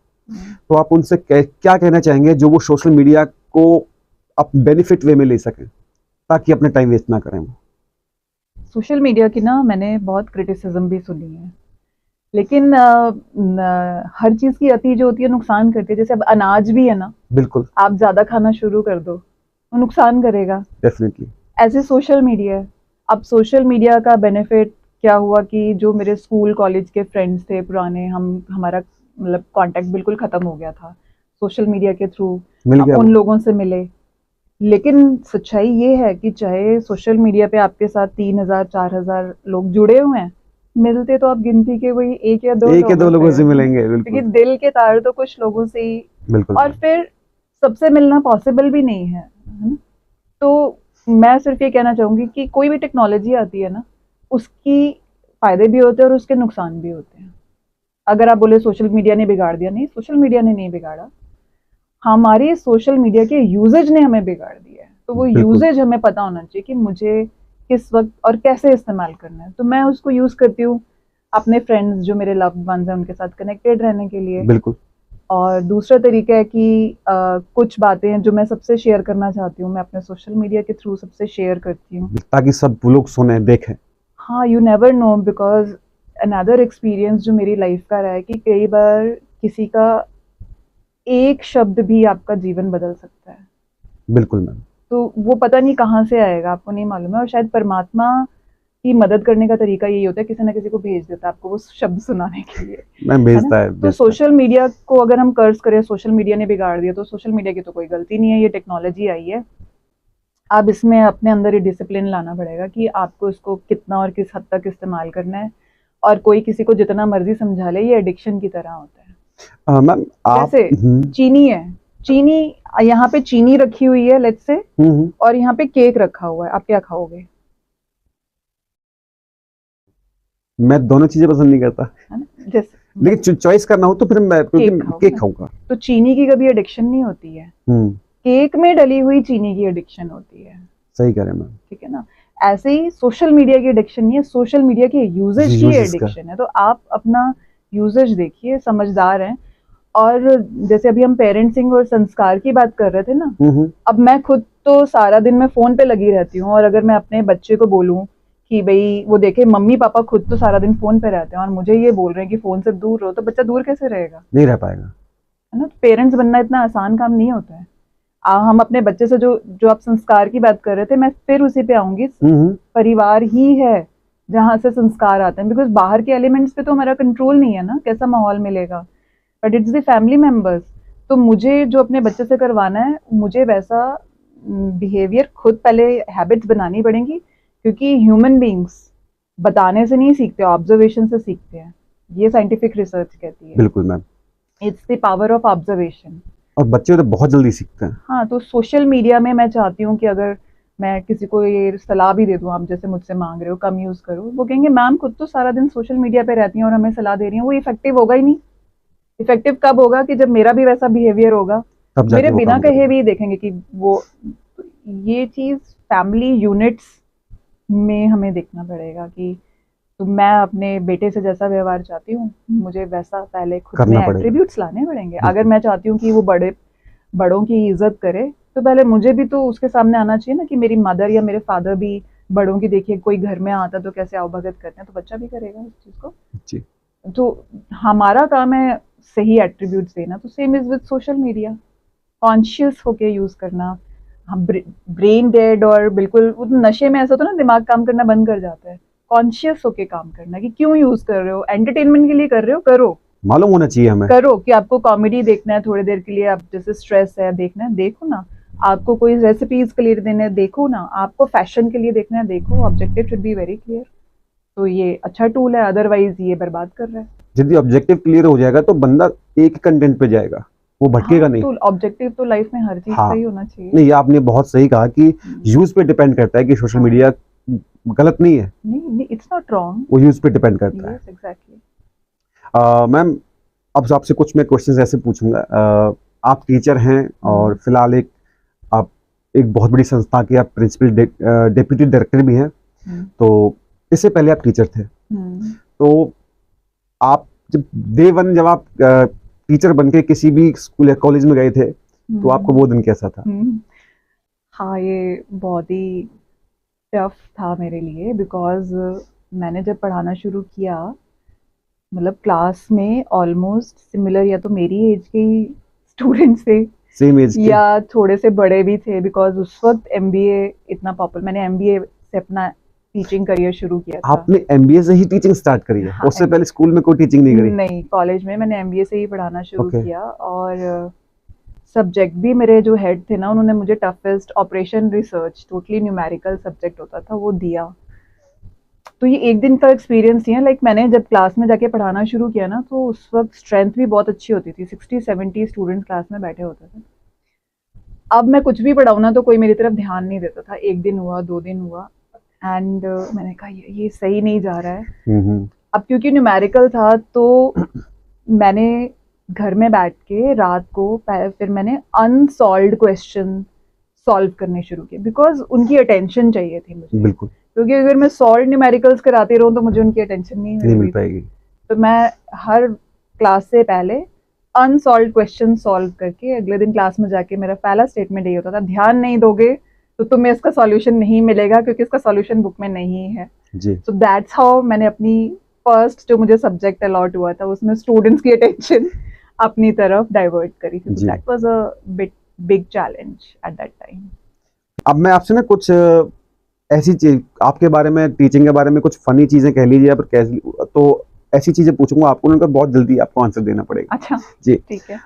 तो आप उनसे क्या कहना चाहेंगे जो वो सोशल मीडिया को आप बेनिफिट वे में ले सकें ताकि अपने टाइम वेस्ट ना करें? वो सोशल मीडिया की ना मैंने बहुत क्रिटिसिज्म भी सुनी है, लेकिन हर चीज की अति जो होती है नुकसान करती है। जैसे अब अनाज भी है ना, बिल्कुल, आप ज्यादा खाना शुरू कर दो वो नुकसान करेगा डेफिनेटली। ऐसे सोशल मीडिया है। अब सोशल मीडिया का बेनिफिट क्या हुआ कि जो मेरे स्कूल कॉलेज के फ्रेंड्स थे पुराने, हमारा मतलब कांटेक्ट बिल्कुल खत्म हो गया था। सोशल मीडिया के थ्रू उन लोगों से मिले, लेकिन सच्चाई ये है कि चाहे सोशल मीडिया पे आपके साथ 3,000 4,000 लोग जुड़े हुए हैं, मिलते तो आप गिनती के वही एक या दो लोगों से हैं। मिलेंगे, क्योंकि बिल्कुल दिल के तार तो कुछ लोगों से ही, बिल्कुल। और फिर सबसे मिलना पॉसिबल भी नहीं है ना? तो मैं सिर्फ ये कहना चाहूंगी कि कोई भी टेक्नोलॉजी आती है ना, उसकी फायदे भी होते हैं और उसके नुकसान भी होते हैं। अगर आप बोले सोशल मीडिया ने बिगाड़ दिया, नहीं, सोशल मीडिया ने नहीं बिगाड़ा, हमारे सोशल मीडिया के यूजेज ने हमें बिगाड़ दिया है। तो वो बिल्कुल। यूजेज हमें पता होना चाहिए कि मुझे किस वक्त और कैसे इस्तेमाल करना है। तो मैं उसको यूज करती हूँ अपने फ्रेंड्स जो मेरे लव्ड वंस हैं उनके साथ कनेक्टेड रहने के लिए। बिल्कुल। और दूसरा तरीका है कि कुछ बातें हैं जो मैं सबसे शेयर करना चाहती हूँ, मैं अपने सोशल मीडिया के थ्रू सबसे शेयर करती हूँ, ताकि सब लोग सुने देखें। हाँ, you never know, because another experience जो मेरी लाइफ का रहा है कि कई बार किसी का एक शब्द भी आपका जीवन बदल सकता है। बिल्कुल मैम। तो वो पता नहीं कहाँ से आएगा, आपको नहीं मालूम है। और शायद परमात्मा की मदद करने का तरीका यही होता है, किसी ना किसी को भेज देता है आपको वो शब्द सुनाने के लिए, मैम है ना? भेजता है, तो भेजता है। सोशल मीडिया को अगर हम कर्ज करें, सोशल मीडिया ने बिगाड़ दिया, तो सोशल मीडिया की तो कोई गलती नहीं है, ये टेक्नोलॉजी आई है। अब इसमें अपने अंदर ये डिसिप्लिन लाना पड़ेगा कि आपको इसको कितना और किस हद तक इस्तेमाल करना है। और कोई किसी को जितना मर्जी समझा ले, ये एडिक्शन की तरह होता है। मैम आप जैसे चीनी है, चीनी, यहाँ पे चीनी रखी हुई है लेट्स से, और यहाँ पे केक रखा हुआ है, आप क्या खाओगे? मैं दोनों चीजें पसंद नहीं करता, है ना? जैसे लेकिन चॉइस करना हो तो फिर मैं केक खाऊंगा। तो चीनी की कभी एडिक्शन नहीं होती है, केक में डली हुई चीनी की एडिक्शन होती है। सही कह रहे हैं मैम। ठीक है ना? ऐसे ही सोशल मीडिया की एडिक्शन नहीं है, सोशल मीडिया के यूजेज की एडिक्शन है। तो आप अपना यूजेज देखिए, समझदार हैं। और जैसे अभी हम पेरेंट्सिंग और संस्कार की बात कर रहे थे ना, अब मैं खुद तो सारा दिन मैं फोन पे लगी रहती हूँ, और अगर मैं अपने बच्चे को बोलूँ कि भाई वो देखे मम्मी पापा खुद तो सारा दिन फोन पे रहते हैं और मुझे ये बोल रहे हैं कि फोन से दूर रहो, तो बच्चा दूर कैसे रहेगा? नहीं रह पाएगा, है ना? पेरेंट्स बनना इतना आसान काम नहीं होता है। हम अपने बच्चे से जो आप संस्कार की बात कर रहे थे, मैं फिर उसी पे आऊंगी। परिवार ही है जहां से संस्कार आते हैं, बिकॉज बाहर के एलिमेंट्स पे तो हमारा कंट्रोल नहीं है ना, कैसा माहौल मिलेगा, but it's the family members. तो मुझे जो अपने बच्चे से करवाना है, मुझे वैसा बिहेवियर खुद पहले हैबिट्स बनानी पड़ेंगी, क्योंकि ह्यूमन बींग्स बताने से नहीं सीखते, ऑब्जर्वेशन से सीखते हैं, ये साइंटिफिक रिसर्च कहती है। बिल्कुल ma'am, it's the power of observation. और बच्चे तो बहुत जल्दी सीखते हैं। हाँ, तो सोशल मीडिया में मैं चाहती हूँ कि अगर मैं किसी को ये सलाह भी दे दूँ, आप जैसे मुझसे मांग रहे हो कम यूज करो, वो कहेंगे मैम खुद तो सारा दिन सोशल मीडिया पे रहती हैं और हमें सलाह दे रही हैं, वो इफेक्टिव होगा ही नहीं। इफेक्टिव कब होगा? कि जब मेरा भी वैसा बिहेवियर होगा, मेरे बिना कहे भी देखेंगे कि वो, ये चीज फैमिली यूनिट्स में हमें देखना पड़ेगा कि तो मैं अपने बेटे से जैसा व्यवहार चाहती हूँ, मुझे वैसा पहले खुद में एट्रीब्यूट्स लाने पड़ेंगे। अगर मैं चाहती हूँ कि वो बड़ों की इज्जत करे, तो पहले मुझे भी तो उसके सामने आना चाहिए ना, कि मेरी मदर या मेरे फादर भी बड़ों की, देखिए कोई घर में आता तो कैसे आवभगत करते हैं, तो बच्चा भी करेगा उस चीज को जी। तो हमारा काम है सही एट्रीब्यूट्स देना। तो same is with social media, conscious होके यूज करना। हम ब्रेन डेड और बिल्कुल नशे में ऐसा तो ना दिमाग काम करना बंद कर जाता है, कॉन्शियस होके काम करना कि क्यों यूज कर रहे हो, एंटरटेनमेंट के लिए कर रहे हो, करो, मालूम होना चाहिए हमें, करो कि आपको कॉमेडी देखना है थोड़ी देर के लिए, आप जैसे स्ट्रेस है देखना है, देखो ना, आपको कोई रेसिपीज के लिए देना है, देखो ना, आपको फैशन के लिए देखना है, देखो, objective should be very clear. तो ये अच्छा टूल है, अदरवाइज ये बर्बाद कर रहा है। यदि ऑब्जेक्टिव क्लियर हो जाएगा तो बंदा एक कंटेंट पे जाएगा, वो भटकेगा नहीं। तो ऑब्जेक्टिव तो लाइफ में हर चीज सही होना चाहिए। नहीं, आपने बहुत सही कहा कि यूज पे डिपेंड करता है, कि सोशल मीडिया गलत नहीं है, नहीं, इट्स नॉट रॉन्ग, वो यूज पे डिपेंड करता है। एग्जैक्टली। मैम अब आपसे कुछ मैं क्वेश्चंस ऐसे पूछूंगा, आप टीचर हैं और फिलहाल आप एक बहुत बड़ी संस्था के आप प्रिंसिपल डेप्यूटी डायरेक्टर भी हैं, तो इससे पहले आप टीचर थे, तो आप जब आप टीचर बनके किसी भी स्कूल या कॉलेज में गए थे, तो आपको वो दिन कैसा था? हाँ, ये बहुत ही टफ था मेरे लिए, बिकॉज मैंने जब पढ़ाना शुरू किया, मतलब क्लास में ऑलमोस्ट सिमिलर या तो मेरी एज के ही स्टूडेंट्स थे, सेम एज के, या थोड़े से बड़े भी थे, बिकॉज उस वक्त एमबीए इतना पॉपुलर, मैंने एमबीए से अपना टीचिंग करियर शुरू किया था। आपने एमबीए से ही टीचिंग स्टार्ट करी है? हाँ, उससे पहले स्कूल में कोई टीचिंग नहीं करी? नहीं, कॉलेज में मैंने एमबीए से ही पढ़ाना शुरू किया, और सब्जेक्ट भी मेरे जो हेड थे ना, उन्होंने मुझे toughest operation research, totally numerical subject होता था, वो दिया। तो ये एक दिन का एक्सपीरियंस ही है। लाइक मैंने जब क्लास में जाके पढ़ाना शुरू किया ना, तो उस वक्त स्ट्रेंथ भी बहुत अच्छी होती थी, 60-70 स्टूडेंट क्लास में बैठे होते थे। अब मैं कुछ भी पढ़ाऊँ ना, तो कोई मेरी तरफ ध्यान नहीं देता था। 1 दिन हुआ, 2 दिन हुआ, एंड मैंने कहा ये सही नहीं जा रहा है। अब क्योंकि न्यूमेरिकल था, तो मैंने घर में बैठ के रात को फिर मैंने अनसॉल्व्ड क्वेश्चन सॉल्व करने शुरू किए, बिकॉज उनकी अटेंशन चाहिए थी मुझे। बिल्कुल, क्योंकि अगर मैं सॉल्व न्यूमेरिकल्स कराती रहूँ तो मुझे उनकी अटेंशन नहीं मिल पाएगी। तो मैं हर क्लास से पहले अनसॉल्व क्वेश्चन सॉल्व करके अगले दिन क्लास में जाके मेरा पहला स्टेटमेंट यही होता था, ध्यान नहीं दोगे तो तुम्हें इसका सॉल्यूशन नहीं मिलेगा, क्योंकि इसका सॉल्यूशन बुक में नहीं है जी। सो दैट्स हाउ मैंने अपनी फर्स्ट जो मुझे सब्जेक्ट अलॉट हुआ था उसमें स्टूडेंट्स की अटेंशन अपनी तरफ डाइवर्ट करी थी। That was a big challenge at that time. अब मैं आपसे ना कुछ ऐसी चीज आपके बारे में, टीचिंग के बारे में कुछ फनी चीजें कह लीजिए, पर कैसी तो ऐसी चीजें पूछूंगा आपको, उनका बहुत जल्दी आपको आंसर देना पड़ेगा। अच्छा जी, ठीक है।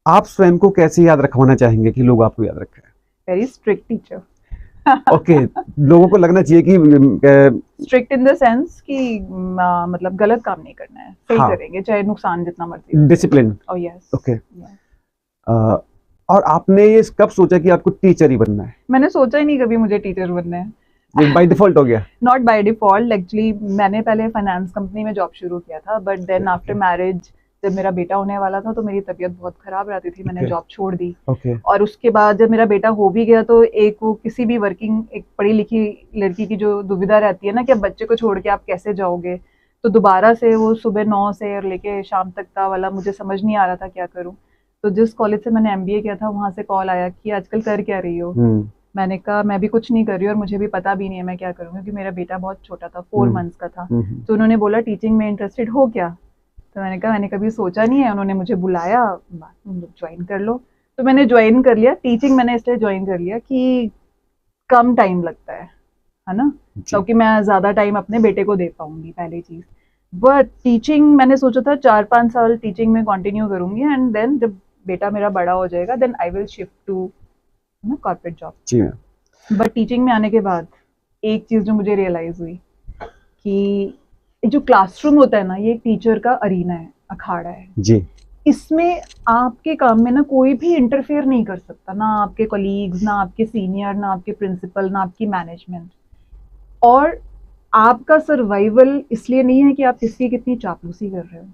आप स्वयं को कैसे याद रखवाना चाहेंगे कि लोग आपको याद रखें? Very strict teacher. ओके, लोगों को लगना चाहिए कि स्ट्रिक्ट इन द सेंस कि मतलब गलत काम नहीं करना है, सही करेंगे चाहे नुकसान जितना मर्जी। डिसिप्लिन। Oh yes. ओके। और आपने ये कब सोचा कि आपको टीचर ही बनना है? मैंने सोचा ही नहीं कभी मुझे टीचर बनना है। बाय डिफॉल्ट हो गया? नॉट बाय डिफॉल्ट, एक्चुअली मैंने पहले फाइनेंस कंपनी में जॉब शुरू किया था, बट देन आफ्टर मैरिज जब मेरा बेटा होने वाला था तो मेरी तबीयत बहुत खराब रहती थी, मैंने जॉब छोड़ दी। और उसके बाद जब मेरा बेटा हो भी गया तो एक वो किसी भी वर्किंग एक पढ़ी लिखी लड़की की जो दुविधा रहती है ना कि अब बच्चे को छोड़ के आप कैसे जाओगे, तो दोबारा से वो सुबह 9 से और लेके शाम तक का वाला मुझे समझ नहीं आ रहा था क्या करूं। तो जिस कॉलेज से मैंने MBA किया था वहां से कॉल आया कि आजकल कर क्या रही हो। मैंने कहा मैं भी कुछ नहीं कर रही और मुझे भी पता भी नहीं है मैं क्या करूँ, क्योंकि मेरा बेटा बहुत छोटा था, 4 मंथ्स का था। तो उन्होंने बोला टीचिंग में इंटरेस्टेड हो क्या? तो मैंने कहा मैंने कभी सोचा नहीं है। उन्होंने मुझे बुलाया, ज्वाइन कर लो। तो मैंने ज्वाइन कर लिया। टीचिंग मैंने इसलिए ज्वाइन कर लिया कि कम टाइम लगता है ना, क्योंकि मैं ज़्यादा टाइम अपने बेटे को दे पाऊंगी, पहली चीज़। बट टीचिंग मैंने सोचा था 4-5 साल टीचिंग में कंटिन्यू करूंगी, एंड देन जब बेटा मेरा बड़ा हो जाएगा then I will shift to corporate job. But teaching में आने के बाद एक चीज़ जो मुझे रियलाइज हुई कि जो क्लासरूम होता है ना, ये एक टीचर का अरीना है, अखाड़ा है जी। इसमें आपके काम में ना कोई भी इंटरफेयर नहीं कर सकता, ना आपके कलीग्स, ना आपके सीनियर, ना आपके प्रिंसिपल, ना आपकी मैनेजमेंट। और आपका सर्वाइवल इसलिए नहीं है कि आप किसकी कितनी चापलूसी कर रहे हो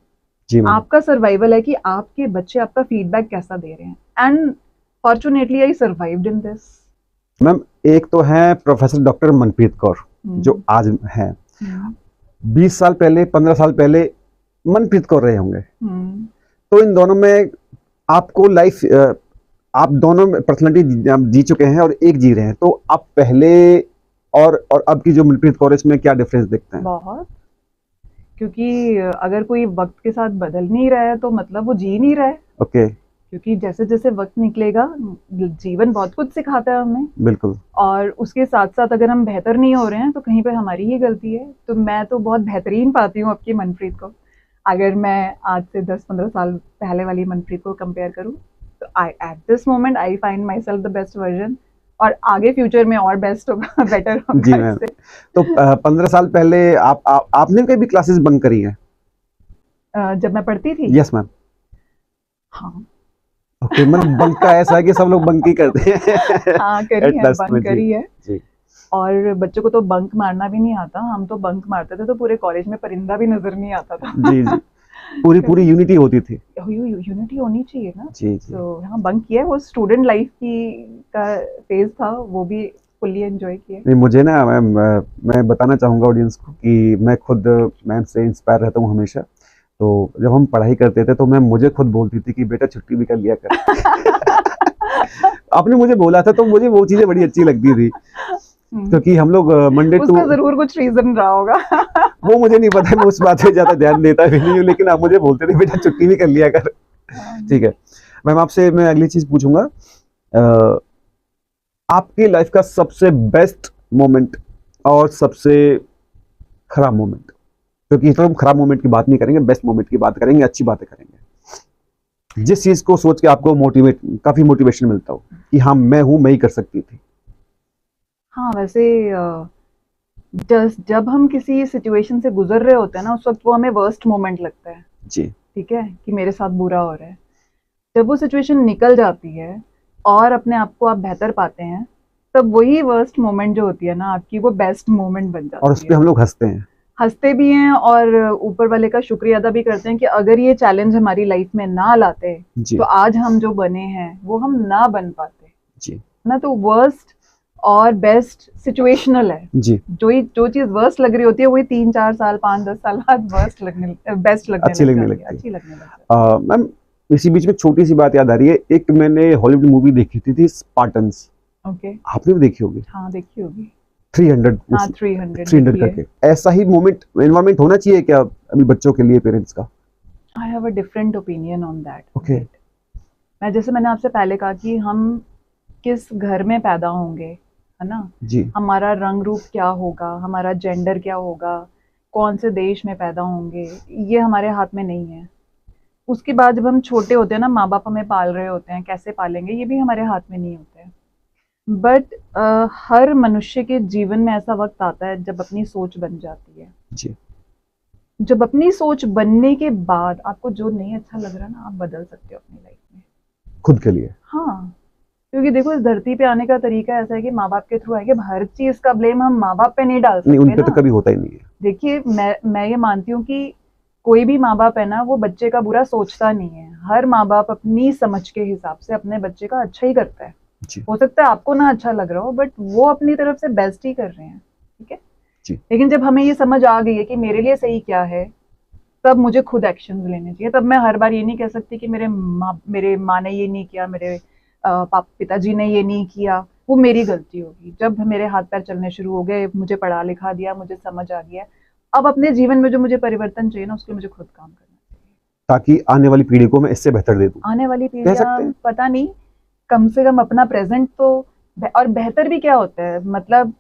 जी। आपका सर्वाइवल है कि आपके बच्चे आपका फीडबैक कैसा दे रहे हैं, and fortunately I survived in this. Ma'am, एक तो है प्रोफेसर डॉक्टर मनप्रीत कौर जो आज है, 20 साल पहले, 15 साल पहले मनप्रीत कौर रहे होंगे। तो इन दोनों में आपको लाइफ, आप दोनों पर्सनालिटी जी चुके हैं और एक जी रहे हैं, तो आप पहले और अब की जो मनप्रीत कौर, इसमें क्या डिफरेंस देखते हैं? बहुत, क्योंकि अगर कोई वक्त के साथ बदल नहीं रहा है तो मतलब वो जी नहीं रहा है। ओके। क्योंकि जैसे जैसे वक्त निकलेगा, जीवन बहुत कुछ सिखाता है हमें। बिल्कुल। और उसके साथ साथ अगर हम बेहतर नहीं हो रहे हैं तो कहीं पे हमारी ही गलती है। तो मैं तो बहुत बेहतरीन पाती हूँ आपकी मनप्रीत को। अगर मैं आज से 10-15 साल पहले वाली मनप्रीत को कंपेयर करूँ तो I at this moment I find myself the best version, और आगे फ्यूचर में और बेस्ट होगा, बेटर होगा जी मैम। तो 15 साल पहले आपने कभी क्लासेस बंक करी हैं? जब मैं पढ़ती थी? Yes ma'am. हाँ। ओके, मतलब बंक का ऐसा है कि सब लोग बंक ही करते हैं। हाँ करी है, बंक करी है जी। और बच्चों को तो बंक मारना भी नहीं आता, हम तो बंक मारते थे तो पूरे कॉलेज में परिंदा भी नजर नहीं आता था। जी जी, पूरी यूनिटी होती थी। यूनिटी होनी चाहिए ना जी जी। तो हाँ, बंक किया है, वो स्टूडेंट लाइफ की का फेज था, वो भी फुल्ली एंजॉय किया। नहीं, मुझे ना मैं बताना चाहूँगा ऑडियंस को कि मैं खुद मैम से इंस्पायर रहता हूँ हमेशा। तो जब हम पढ़ाई करते थे तो मैम मुझे खुद बोलती थी कि बेटा छुट्टी भी कर लिया कर। आपने मुझे बोला था तो मुझे वो चीजें बड़ी अच्छी लगती थी, क्योंकि हम लोग मंडे टू, जरूर कुछ रीजन रहा होगा। वो मुझे नहीं पता, मैं उस बात पे ज्यादा ध्यान देता भी नहीं हूँ, लेकिन आप मुझे बोलते थे बेटा छुट्टी भी कर लिया कर। ठीक है मैम, आपसे मैं अगली चीज पूछूंगा, आपकी लाइफ का सबसे बेस्ट मोमेंट और सबसे खराब मोमेंट, क्योंकि तो हम खराब मोमेंट की बात नहीं करेंगे, बेस्ट मोमेंट की बात करेंगे, अच्छी बातें करेंगे। जिस चीज को सोच के आपको काफी मोटिवेशन मिलता हो कि हाँ मैं हूँ, मैं ही कर सकती थी? हाँ वैसे जब हम किसी सिचुएशन से गुजर रहे होते हैं ना, उस वक्त वो हमें वर्स्ट मोमेंट लगता है, जी। ठीक है, कि मेरे साथ बुरा हो रहा है। जब वो सिचुएशन निकल जाती है और अपने आप को आप बेहतर पाते हैं, तब वही वर्स्ट मोमेंट जो होती है ना आपकी, वो बेस्ट मोमेंट बन और उस जाती पे है। हम लोग हंसते हैं। हंसते भी हैं और ऊपर वाले का शुक्रिया अदा भी करते हैं कि अगर ये चैलेंज हमारी लाइफ में ना लाते जी तो आज हम जो बने हैं वो हम ना बन पाते जी ना। तो वर्स्ट और बेस्ट सिचुएशनल है। जी। जो चीज वर्स्ट लग रही होती है वही 3-4 साल 5-10 साल बाद बेस्ट लगने अच्छी लग लगने जाती है, लगती अच्छी लगने लग जाती है। मैम, इसी बीच में छोटी सी बात याद आ रही है, एक मैंने हॉलीवुड मूवी देखी थी स्पार्टन्स, ओके। आपने भी देखी होगी, हाँ देखी होगी। 300, हाँ उस 300 300 देखी है। करके। ऐसा ही मोमेंट एनवायरमेंट होना चाहिए क्या अभी बच्चों के लिए, पेरेंट्स का? I have a different opinion on that. Okay. मैं जैसे मैंने आपसे पहले कहा कि हम किस घर में पैदा होंगे, है ना, जी हमारा रंग रूप क्या होगा, हमारा जेंडर क्या होगा, कौन से देश में पैदा होंगे, ये हमारे हाथ में नहीं है। उसके बाद जब हम छोटे होते हैं ना, माँ बाप हमें पाल रहे होते हैं, कैसे पालेंगे ये भी हमारे हाथ में नहीं होते हैं। बट हर मनुष्य के जीवन में ऐसा वक्त आता है जब अपनी सोच बन जाती है। जी। जब अपनी सोच बनने के बाद आपको जो नहीं अच्छा लग रहा ना, आप बदल सकते हो अपनी लाइफ में, खुद के लिए। हाँ। क्योंकि देखो इस धरती पे आने का तरीका ऐसा है कि माँ बाप के थ्रू आएंगे। हर चीज का ब्लेम हम माँ बाप पे नहीं डाल नहीं, उन सकते पे तो ना। कभी होता ही नहीं है। देखिए मैं ये मानती हूँ कि कोई भी माँ बाप है ना, वो बच्चे का बुरा सोचता नहीं है। हर माँ बाप अपनी समझ के हिसाब से अपने बच्चे का अच्छा ही करता है। जी हो सकता है आपको ना अच्छा लग रहा हो, बट वो अपनी तरफ से बेस्ट ही कर रहे हैं, ठीक है। जी। लेकिन जब हमें ये समझ आ गई है कि मेरे लिए सही क्या है, तब मुझे खुद एक्शन लेने चाहिए। तब मैं हर बार ये नहीं कह सकती कि मेरे माँ ने ये नहीं किया, मेरे पिताजी ने ये नहीं किया, वो मेरी गलती होगी। जब मेरे हाथ पैर चलने शुरू हो गए, मुझे पढ़ा लिखा दिया, मुझे समझ आ गया, अब अपने जीवन में जो मुझे परिवर्तन चाहिए ना, उसके लिए मुझे खुद काम करना चाहिए। ताकि आने वाली पीढ़ी को मैं इससे बेहतर दे दूं, आने वाली कह सकते पीढ़ियां हैं। पता नहीं, कम से कम अपना प्रेजेंट तो और बेहतर भी क्या होता है, मतलब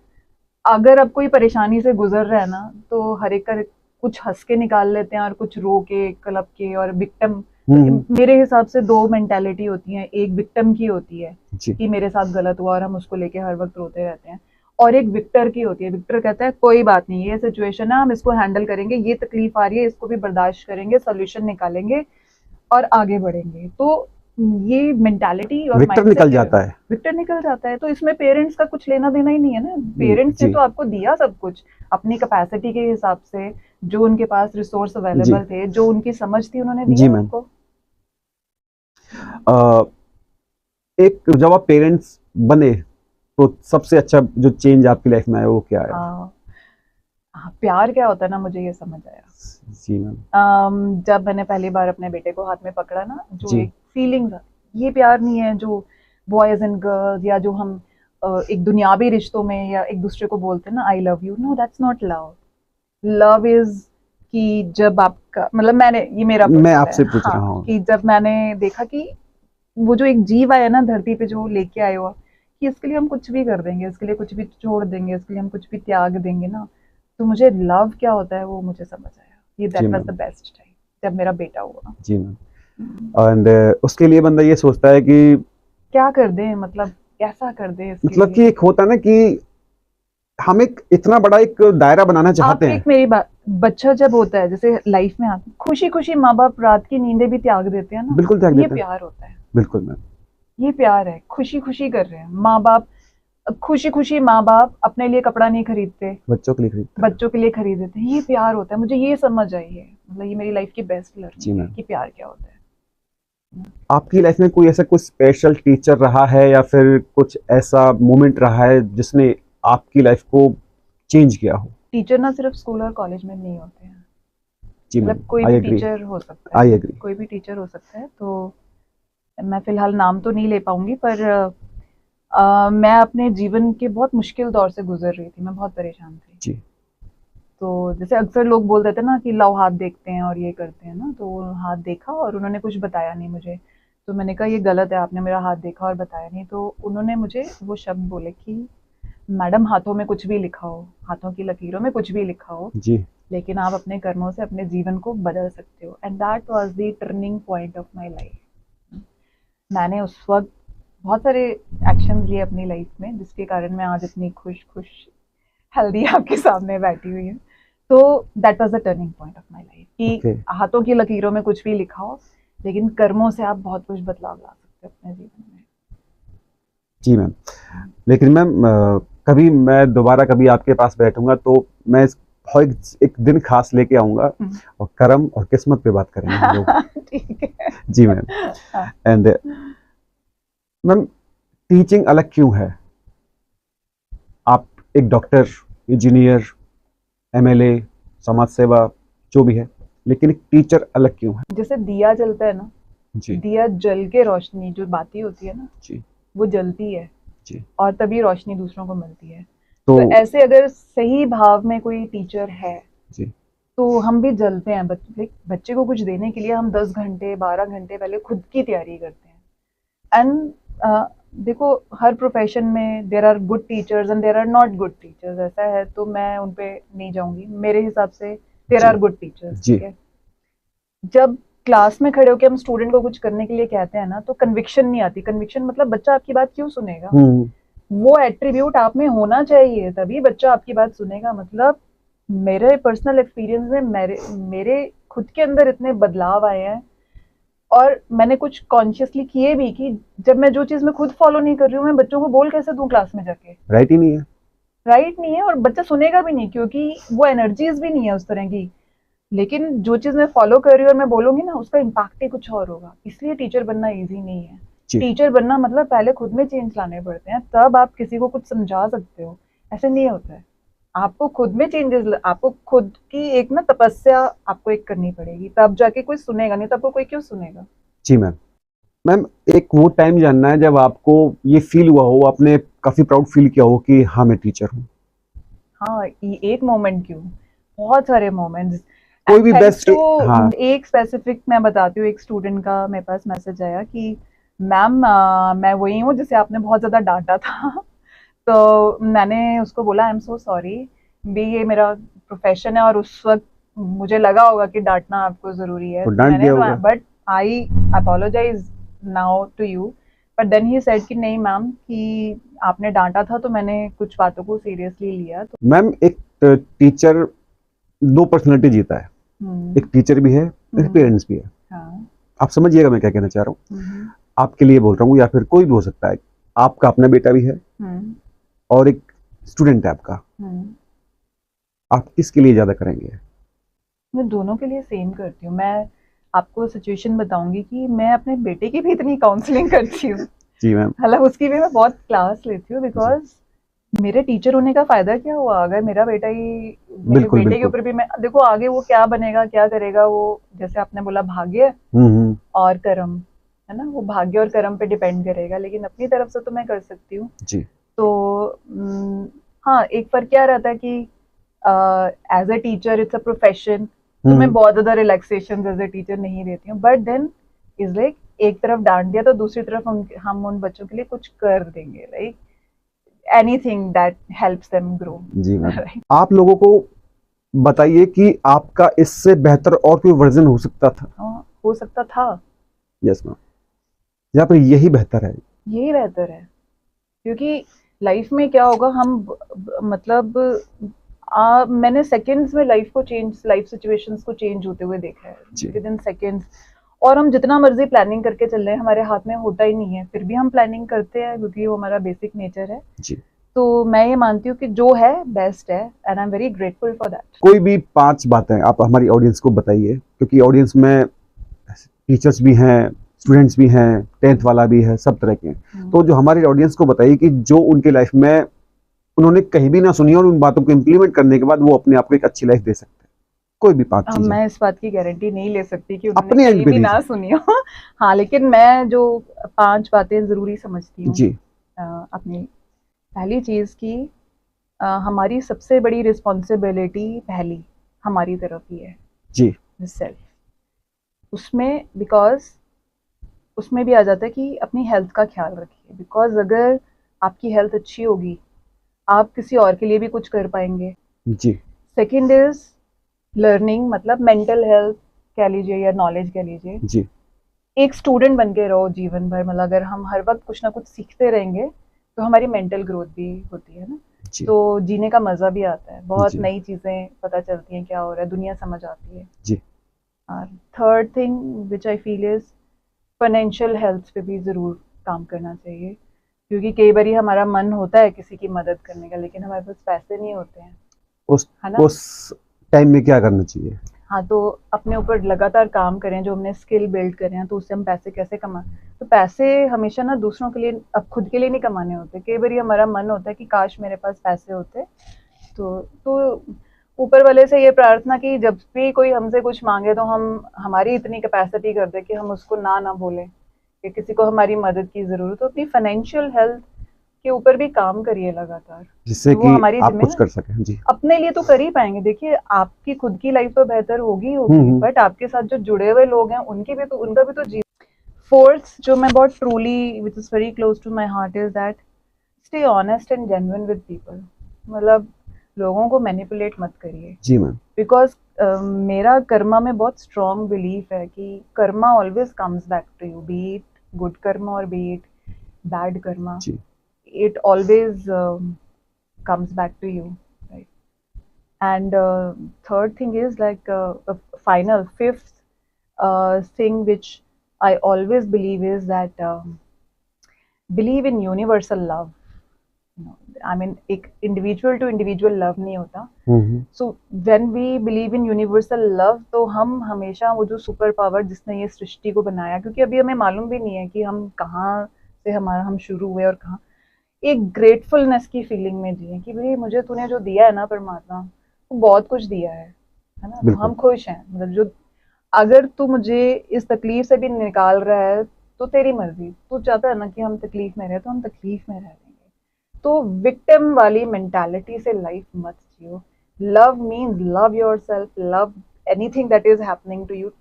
अगर अब कोई परेशानी से गुजर रहा है ना, तो हर एक का कुछ हंस के निकाल लेते हैं और कुछ रो के कलप के और विक्टिम। मेरे हिसाब से दो मेंटालिटी होती है, एक विक्टिम की होती है जी कि मेरे साथ गलत हुआ और हम उसको लेके हर वक्त रोते रहते हैं, और एक विक्टर की होती है। विक्टर कहता है कोई बात नहीं, ये सिचुएशन है, हम इसको हैंडल करेंगे, ये तकलीफ आ रही है, इसको भी बर्दाश्त करेंगे, सोल्यूशन निकालेंगे और आगे बढ़ेंगे। तो ये मेंटालिटी और विक्टर माइंडसेट निकल जाता है। विक्टर निकल जाता है। तो इसमें पेरेंट्स का कुछ लेना देना ही नहीं है ना। पेरेंट्स ने जी तो आपको दिया सब कुछ अपनी कैपेसिटी के हिसाब से, जो उनके पास रिसोर्स जी अवेलेबल थे, जो उनकी समझ थी, उन्होंने जी दिया मैम। आपको। एक जब आप पेरेंट्स बने तो सबसे अच्छा जो चेंज आपकी लाइफ में आया वो क्या आया? प्यार क्या होता है ना, मुझे ये समझ आया। जी मैम। जब मैंने पहली बार अपने बेटे को हाथ में पकड़ा ना, जो जी एक फीलिंग, ये प्यार नहीं है जो बॉयज एंड गर्ल्स या जो हम एक दुनियावी रिश्तों में या एक दूसरे को बोलते हैं ना, I love you, no that's not love. Love is कि जब आपका, मतलब मैंने, ये मेरा मैं पर्सनल है, आपसे पूछ रहा हाँ, हूँ। कि जब मैंने देखा कि वो जो एक जीव आया ना धरती पे, जो लेके आए हो कि इसके लिए हम कुछ भी कर देंगे, इसके लिए कुछ भी छोड़ देंगे, इसके लिए हम कुछ भी त्याग देंगे ना, तो मुझे लव क्या होता है वो मुझे समझ आया। ये जी that was ma'am. The best time जब मेरा बेटा हुआ। जी मैम। एंड उसके लिए बंदा ये सोचता है कि क्या कर दें, मतलब कैसा कर दें इसके मतलब कि लिए। एक होता है ना कि हम एक इतना बड़ा एक दायरा बनाना आप चाहते एक हैं। मेरी बात, बच्चा जब होता है जैसे लाइफ में आता, खुशी खुशी माँ बाप रात की नींदें भी त्याग देते हैं ना, बिल्कुल त्याग ये देता है। प्यार होता है। बिल्कुल मैम। ये प्यार है, खुशी खुशी कर रहे हैं माँ बाप। खुशी खुशी माँ बाप अपने लिए कपड़ा नहीं खरीदते, बच्चों के लिए खरीदता है। बच्चों के लिए खरीद देते हैं। ये प्यार होता है, मुझे ये समझ आई है। मतलब ये मेरी लाइफ की बेस्ट जी लर्निंग है मैम। कि प्यार क्या होता है। आपकी लाइफ में कोई ऐसा कुछ स्पेशल टीचर रहा है या फिर कुछ ऐसा मोमेंट रहा है जिसने आपकी लाइफ को चेंज किया हो? टीचर ना सिर्फ स्कूल और कॉलेज में नहीं होते हैं, जी मैम, मतलब कोई आई भी एग्री। टीचर हो सकता आई है, एग्री। कोई भी टीचर हो सकता है। तो मैं फिलहाल नाम तो नहीं ले पाऊंगी, पर मैं अपने जीवन के बहुत मुश्किल दौर से गुजर रही थी, मैं बहुत परेशान थी। जी तो जैसे अक्सर लोग बोल देते हैं ना कि लाओ हाथ देखते हैं और ये करते हैं ना, तो हाथ देखा और उन्होंने कुछ बताया नहीं मुझे। तो मैंने कहा ये गलत है, आपने मेरा हाथ देखा और बताया नहीं। तो उन्होंने मुझे वो शब्द बोले कि मैडम, हाथों में कुछ भी लिखा हो, हाथों की लकीरों में कुछ भी लिखा हो, जी लेकिन आप अपने कर्मों से अपने जीवन को बदल सकते हो। And that was the turning point of my life. मैंने उस वक्त बहुत सारे एक्शंस लिए अपनी लाइफ में, जिसके कारण मैं आज इतनी खुश खुश हेल्दी आपके सामने बैठी हुई हूँ। तो that was the turning point of my life कि ओके। हाथों की लकीरों में कुछ भी लिखा हो, लेकिन कर्मों से आप बहुत कुछ बदलाव ला सकते हो अपने जीवन में। जी मैम। लेकिन मैम कभी मैं दोबारा कभी आपके पास बैठूंगा तो मैं एक दिन खास लेके आऊंगा और कर्म और किस्मत पे बात करेंगे हम लोग। ठीक है। जी मैम। हाँ। एंड मैम, टीचिंग अलग क्यों है? आप एक डॉक्टर, इंजीनियर, एमएलए, समाज सेवा, जो भी है, लेकिन एक टीचर अलग क्यों है? जैसे दिया जलता है ना, जी दिया जल के रोशनी जो बाती होती है ना, जी वो जलती है जी। और तभी रोशनी दूसरों को मिलती है। तो तो ऐसे अगर सही भाव में कोई टीचर है जी तो हम भी जलते हैं। बच्चे को कुछ देने के लिए हम 10 घंटे 12 घंटे पहले खुद की तैयारी करते हैं। एंड देखो, हर प्रोफेशन में there are good teachers and there are not good teachers, ऐसा है, तो मैं उन पे नहीं जाऊंगी। मेरे हिसाब से देर जी आर गुड टीचर्स, जी ठीक है। जब क्लास में खड़े होकर हम स्टूडेंट को कुछ करने के लिए कहते हैं ना, तो कन्विक्शन नहीं आती। कन्विक्शन मतलब बच्चा आपकी बात क्यों सुनेगा, हम्म। वो एट्रीब्यूट आप में होना चाहिए, तभी बच्चा आपकी बात सुनेगा। मतलब मेरे पर्सनल एक्सपीरियंस में मेरे खुद के अंदर इतने बदलाव आए हैं, और मैंने कुछ कॉन्शियसली किए भी कि जब मैं जो चीज मैं खुद फॉलो नहीं कर रही हूँ, मैं बच्चों को बोल कैसे दूं क्लास में जाके। राइट ही नहीं है। राइट नहीं है, और बच्चा सुनेगा भी नहीं, क्योंकि वो एनर्जीज भी नहीं है उस तरह की। लेकिन जो चीज मैं फॉलो कर रही हूँ और मैं बोलूंगी ना, उसका इम्पैक्ट ही कुछ और होगा। इसलिए टीचर बनना इजी नहीं है। जी टीचर बनना मतलब पहले खुद में चेंज लाने पड़ते हैं, तब आप किसी को कुछ समझा सकते हो। ऐसे नहीं होता है। आपको खुद में चेंजेस, आपको खुद की एक ना तपस्या आपको एक करनी पड़ेगी, तब जाके कोई सुनेगा, नहीं तो आपको कोई क्यों सुनेगा। जी मैम। मैम, एक वो टाइम जानना है जब आपको ये फील हुआ हो, आपने काफी प्राउड फील किया हो कि हाँ मैं टीचर हूँ। हाँ, एक मोमेंट क्यों, बहुत सारे मोमेंट्स। कोई एंड भी थैंक्स बेस्ट। टू हाँ एक स्पेसिफिक मैं बताती हूँ। एक स्टूडेंट का मेरे पास मैसेज आया कि मैम, मैं वही हूँ जिसे आपने बहुत ज्यादा डांटा था। तो मैंने उसको बोला, आई एम सो सॉरी भी, ये मेरा प्रोफेशन है, और उस वक्त मुझे लगा होगा कि डांटना आपको जरूरी है, तो तो डांट मैंने, दिया होगा। But I apologise now to you. But then he said कि नहीं मैम, कि आपने डांटा था तो मैंने कुछ बातों को सीरियसली लिया। तो मैम, एक टीचर दो पर्सनैलिटी जीता है। एक टीचर भी है, एक पेरेंट्स भी है। हाँ। आप समझिएगा मैं क्या कहना चाह रहा हूँ। हम्म। आपके लिए बोल रहा हूँ या फिर कोई भी हो सकता है। आपका अपना बेटा भी है हम्म। और एक स्टूडेंट है आपका। हम्म। आप किसके लिए ज्यादा करेंगे? मैं दोनों के लिए सेम करती हूँ। मैं आपको सिचुएशन बताऊंगी कि मैं अपने बेटे की भी इतनी काउंसलिंग करती हूँ। जी मैम। हालांकि उसकी भी मैं बहुत क्लास लेती हूँ, जी बिकॉज मेरे टीचर होने का फायदा क्या हुआ अगर मेरा बेटा ही, मेरे बिल्कुल बेटे के बिल्कुल। ऊपर भी मैं देखो आगे वो क्या बनेगा क्या करेगा, वो जैसे आपने बोला भाग्य हम्म। और कर्म, है ना, वो भाग्य और कर्म पे डिपेंड करेगा, लेकिन अपनी तरफ से तो मैं कर सकती हूँ। जी। तो हाँ, एक फर्क क्या रहता है कि as a teacher it's a profession, तो मैं बहुत ज्यादा रिलैक्सेशन एज अ टीचर नहीं देती हूँ। बट देन इज लाइक, एक तरफ डांट दिया तो दूसरी तरफ हम उन बच्चों के लिए कुछ कर देंगे, right. Anything that helps them grow. जी मैम। राइट। आप लोगों को बताइए कि आपका इससे बेहतर और कोई वर्जन हो सकता था? हो सकता था। Yes ma'am. या फिर यही बेहतर है? यही बेहतर है, क्योंकि लाइफ में क्या होगा, हम मतलब मैंने सेकंड्स में लाइफ को चेंज, लाइफ सिचुएशंस को चेंज होते हुए देखा है, जी विद इन सेकंड्स। और हम जितना मर्जी प्लानिंग करके चल रहे हैं, हमारे हाथ में होता ही नहीं है, फिर भी हम प्लानिंग करते हैं, क्योंकि वो हमारा बेसिक नेचर है। जी। तो मैं ये मानती हूँ कि जो है बेस्ट है, and I am very grateful for that. कोई भी 5 बातें आप हमारी ऑडियंस को बताइए, क्योंकि ऑडियंस में टीचर्स भी हैं, स्टूडेंट्स भी हैं, 10th वाला भी है, सब तरह के हैं। तो जो हमारी ऑडियंस को बताइए कि जो उनके लाइफ में उन्होंने कहीं भी ना सुनी और उन बातों को इम्प्लीमेंट करने के बाद वो अपने आप को एक अच्छी लाइफ दे सकते हैं। कोई भी 5 अब चीजें मैं इस बात की गारंटी नहीं ले सकती कि उन्होंने अपने एंड कहीं पे भी ना दीजिए। सुनी हो। हाँ, लेकिन मैं जो 5 बातें जरूरी समझती हूँ जी अपनी, पहली चीज की, हमारी सबसे बड़ी रिस्पॉन्सिबिलिटी पहली हमारी तरफ ही है, जी सेल्फ। उसमें बिकॉज उसमें भी आ जाता है कि अपनी हेल्थ का ख्याल रखिए, बिकॉज अगर आपकी हेल्थ अच्छी होगी, आप किसी और के लिए भी कुछ कर पाएंगे। जी सेकेंड इज लर्निंग, मतलब मेंटल हेल्थ कह लीजिए या नॉलेज कह लीजिए। जी एक स्टूडेंट बन के रहो जीवन भर, मतलब अगर हम हर वक्त कुछ ना कुछ सीखते रहेंगे तो हमारी मेंटल ग्रोथ भी होती है ना, जी तो जीने का मज़ा भी आता है, बहुत जी नई चीज़ें पता चलती हैं क्या हो रहा है, दुनिया समझ आती है। जी और third thing which I feel is financial health पे भी ज़रूर काम करना चाहिए, क्योंकि कई बार हमारा मन होता है किसी की मदद करने का, लेकिन हमारे पास पैसे नहीं होते हैं, उस है ना? उस टाइम में क्या करना चाहिए? हाँ, तो अपने ऊपर लगातार काम करें, जो हमने स्किल बिल्ड करें हैं, तो उससे हम पैसे कैसे कमाएँ? तो पैसे हमेशा ना दूसरों के लिए, अब खुद के लिए नहीं कमाने होते। कई बारी हमारा मन होता है कि काश मेरे पास पैसे होते, तो ऊपर वाले से ये प्रार्थना कि जब भी कोई हमसे कुछ माँगे तो हम हमारी इतनी कैपेसिटी कर दें कि हम उसको ना बोलें, कि किसी को हमारी मदद की ज़रूरत हो। तो अपनी फाइनेंशियल हेल्थ के ऊपर भी काम करिए लगातार, जिससे तो वो कि हमारी आप कुछ ज़िम्मेदारी। कर सकें। जी। अपने लिए तो कर ही पाएँगे। देखिए, आपकी खुद की लाइफ़ तो बेहतर होगी ही होगी, हम्म। बट आपके साथ जो जुड़े हुए लोग हैं, उनका भी तो जी। फोर्थ जो मैं बहुत truly which is very close to my heart is that stay honest and genuine with people. मतलब लोगों को मैनिपुलेट मत करिए, जी मैम। बिकॉज़ मेरा कर्मा में बहुत स्ट्रॉन्ग बिलीफ है कि karma always comes back to you, be it good karma और बी इट बैड कर्मा, जी it always comes back to you, right? And third thing is like fifth thing which I always believe is that believe in universal love. You know, I mean, एक individual to individual love नहीं होता. हम्म। So when we believe in universal love, तो हम हमेशा वो जो सुपर पावर जिसने ये सृष्टि को बनाया, क्योंकि अभी हमें मालूम भी नहीं है कि हम कहाँ से हम शुरू हुए और कहाँ, एक ग्रेटफुलनेस की फीलिंग में जिए कि भाई मुझे तूने जो दिया है ना परमात्मा, वो बहुत कुछ दिया है ना? तो बिल्कुल। हम खुश हैं, मतलब जो अगर तू मुझे इस तकलीफ से भी निकाल रहा है तो तेरी मर्जी, तू चाहता है ना कि हम तकलीफ में रहे तो हम तकलीफ में रह लेंगे। तो विक्टिम वाली मेंटालिटी से लाइफ मत जियो। Love means love yourself, love anything that is happening to you.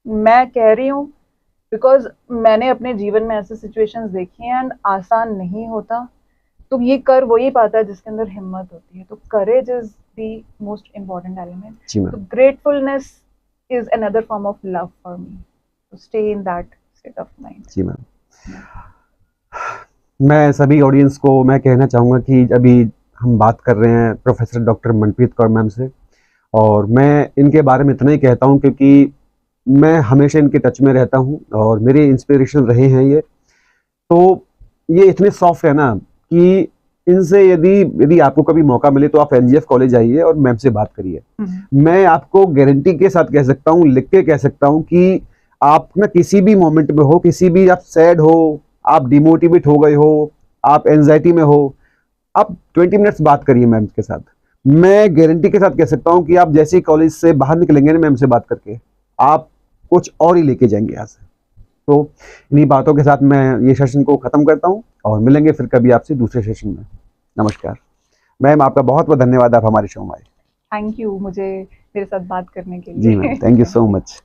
मैं कह रही हूँ बिकॉज मैंने अपने जीवन में ऐसे सिचुएशंस देखी हैं, एंड आसान नहीं होता। तो ये कर वही पाता है जिसके अंदर हिम्मत होती है। तो courage is the most important element. जी तो ma'am. Gratefulness is another form of love for me. तो stay in that state of mind. जी मैम। मैं सभी ऑडियंस को मैं कहना चाहूँगा कि अभी हम बात कर रहे हैं professor doctor Manpreet Kaur ma'am से, और मैं इनके बारे में इतना ही कहता हूँ क्योंकि मैं हमेशा इनके टच में रहता हूँ और मेरे इंस्पिरेशन रहे हैं ये। तो ये इतने सॉफ्ट है ना कि इनसे यदि यदि आपको कभी मौका मिले तो आप एनजीएफ कॉलेज आइए और मैम से बात करिए। मैं आपको गारंटी के साथ कह सकता हूँ, लिख के कह सकता हूँ कि आप ना किसी भी मोमेंट में हो, किसी भी आप सैड हो, आप डिमोटिवेट हो गए हो, आप एंजाइटी में हो, आप 20 मिनट्स बात करिए मैम के साथ। मैं गारंटी के साथ कह सकता हूँ कि आप जैसे ही कॉलेज से बाहर निकलेंगे ना मैम से बात करके, आप कुछ और ही लेके जाएंगे यहाँ से। तो इन्हीं बातों के साथ मैं ये सेशन को ख़त्म करता हूँ और मिलेंगे फिर कभी आपसे दूसरे सेशन में। नमस्कार मैम, आपका बहुत बहुत धन्यवाद, आप हमारे शो में आए। थैंक यू मुझे मेरे साथ बात करने के लिए। जी ma'am, thank you so much.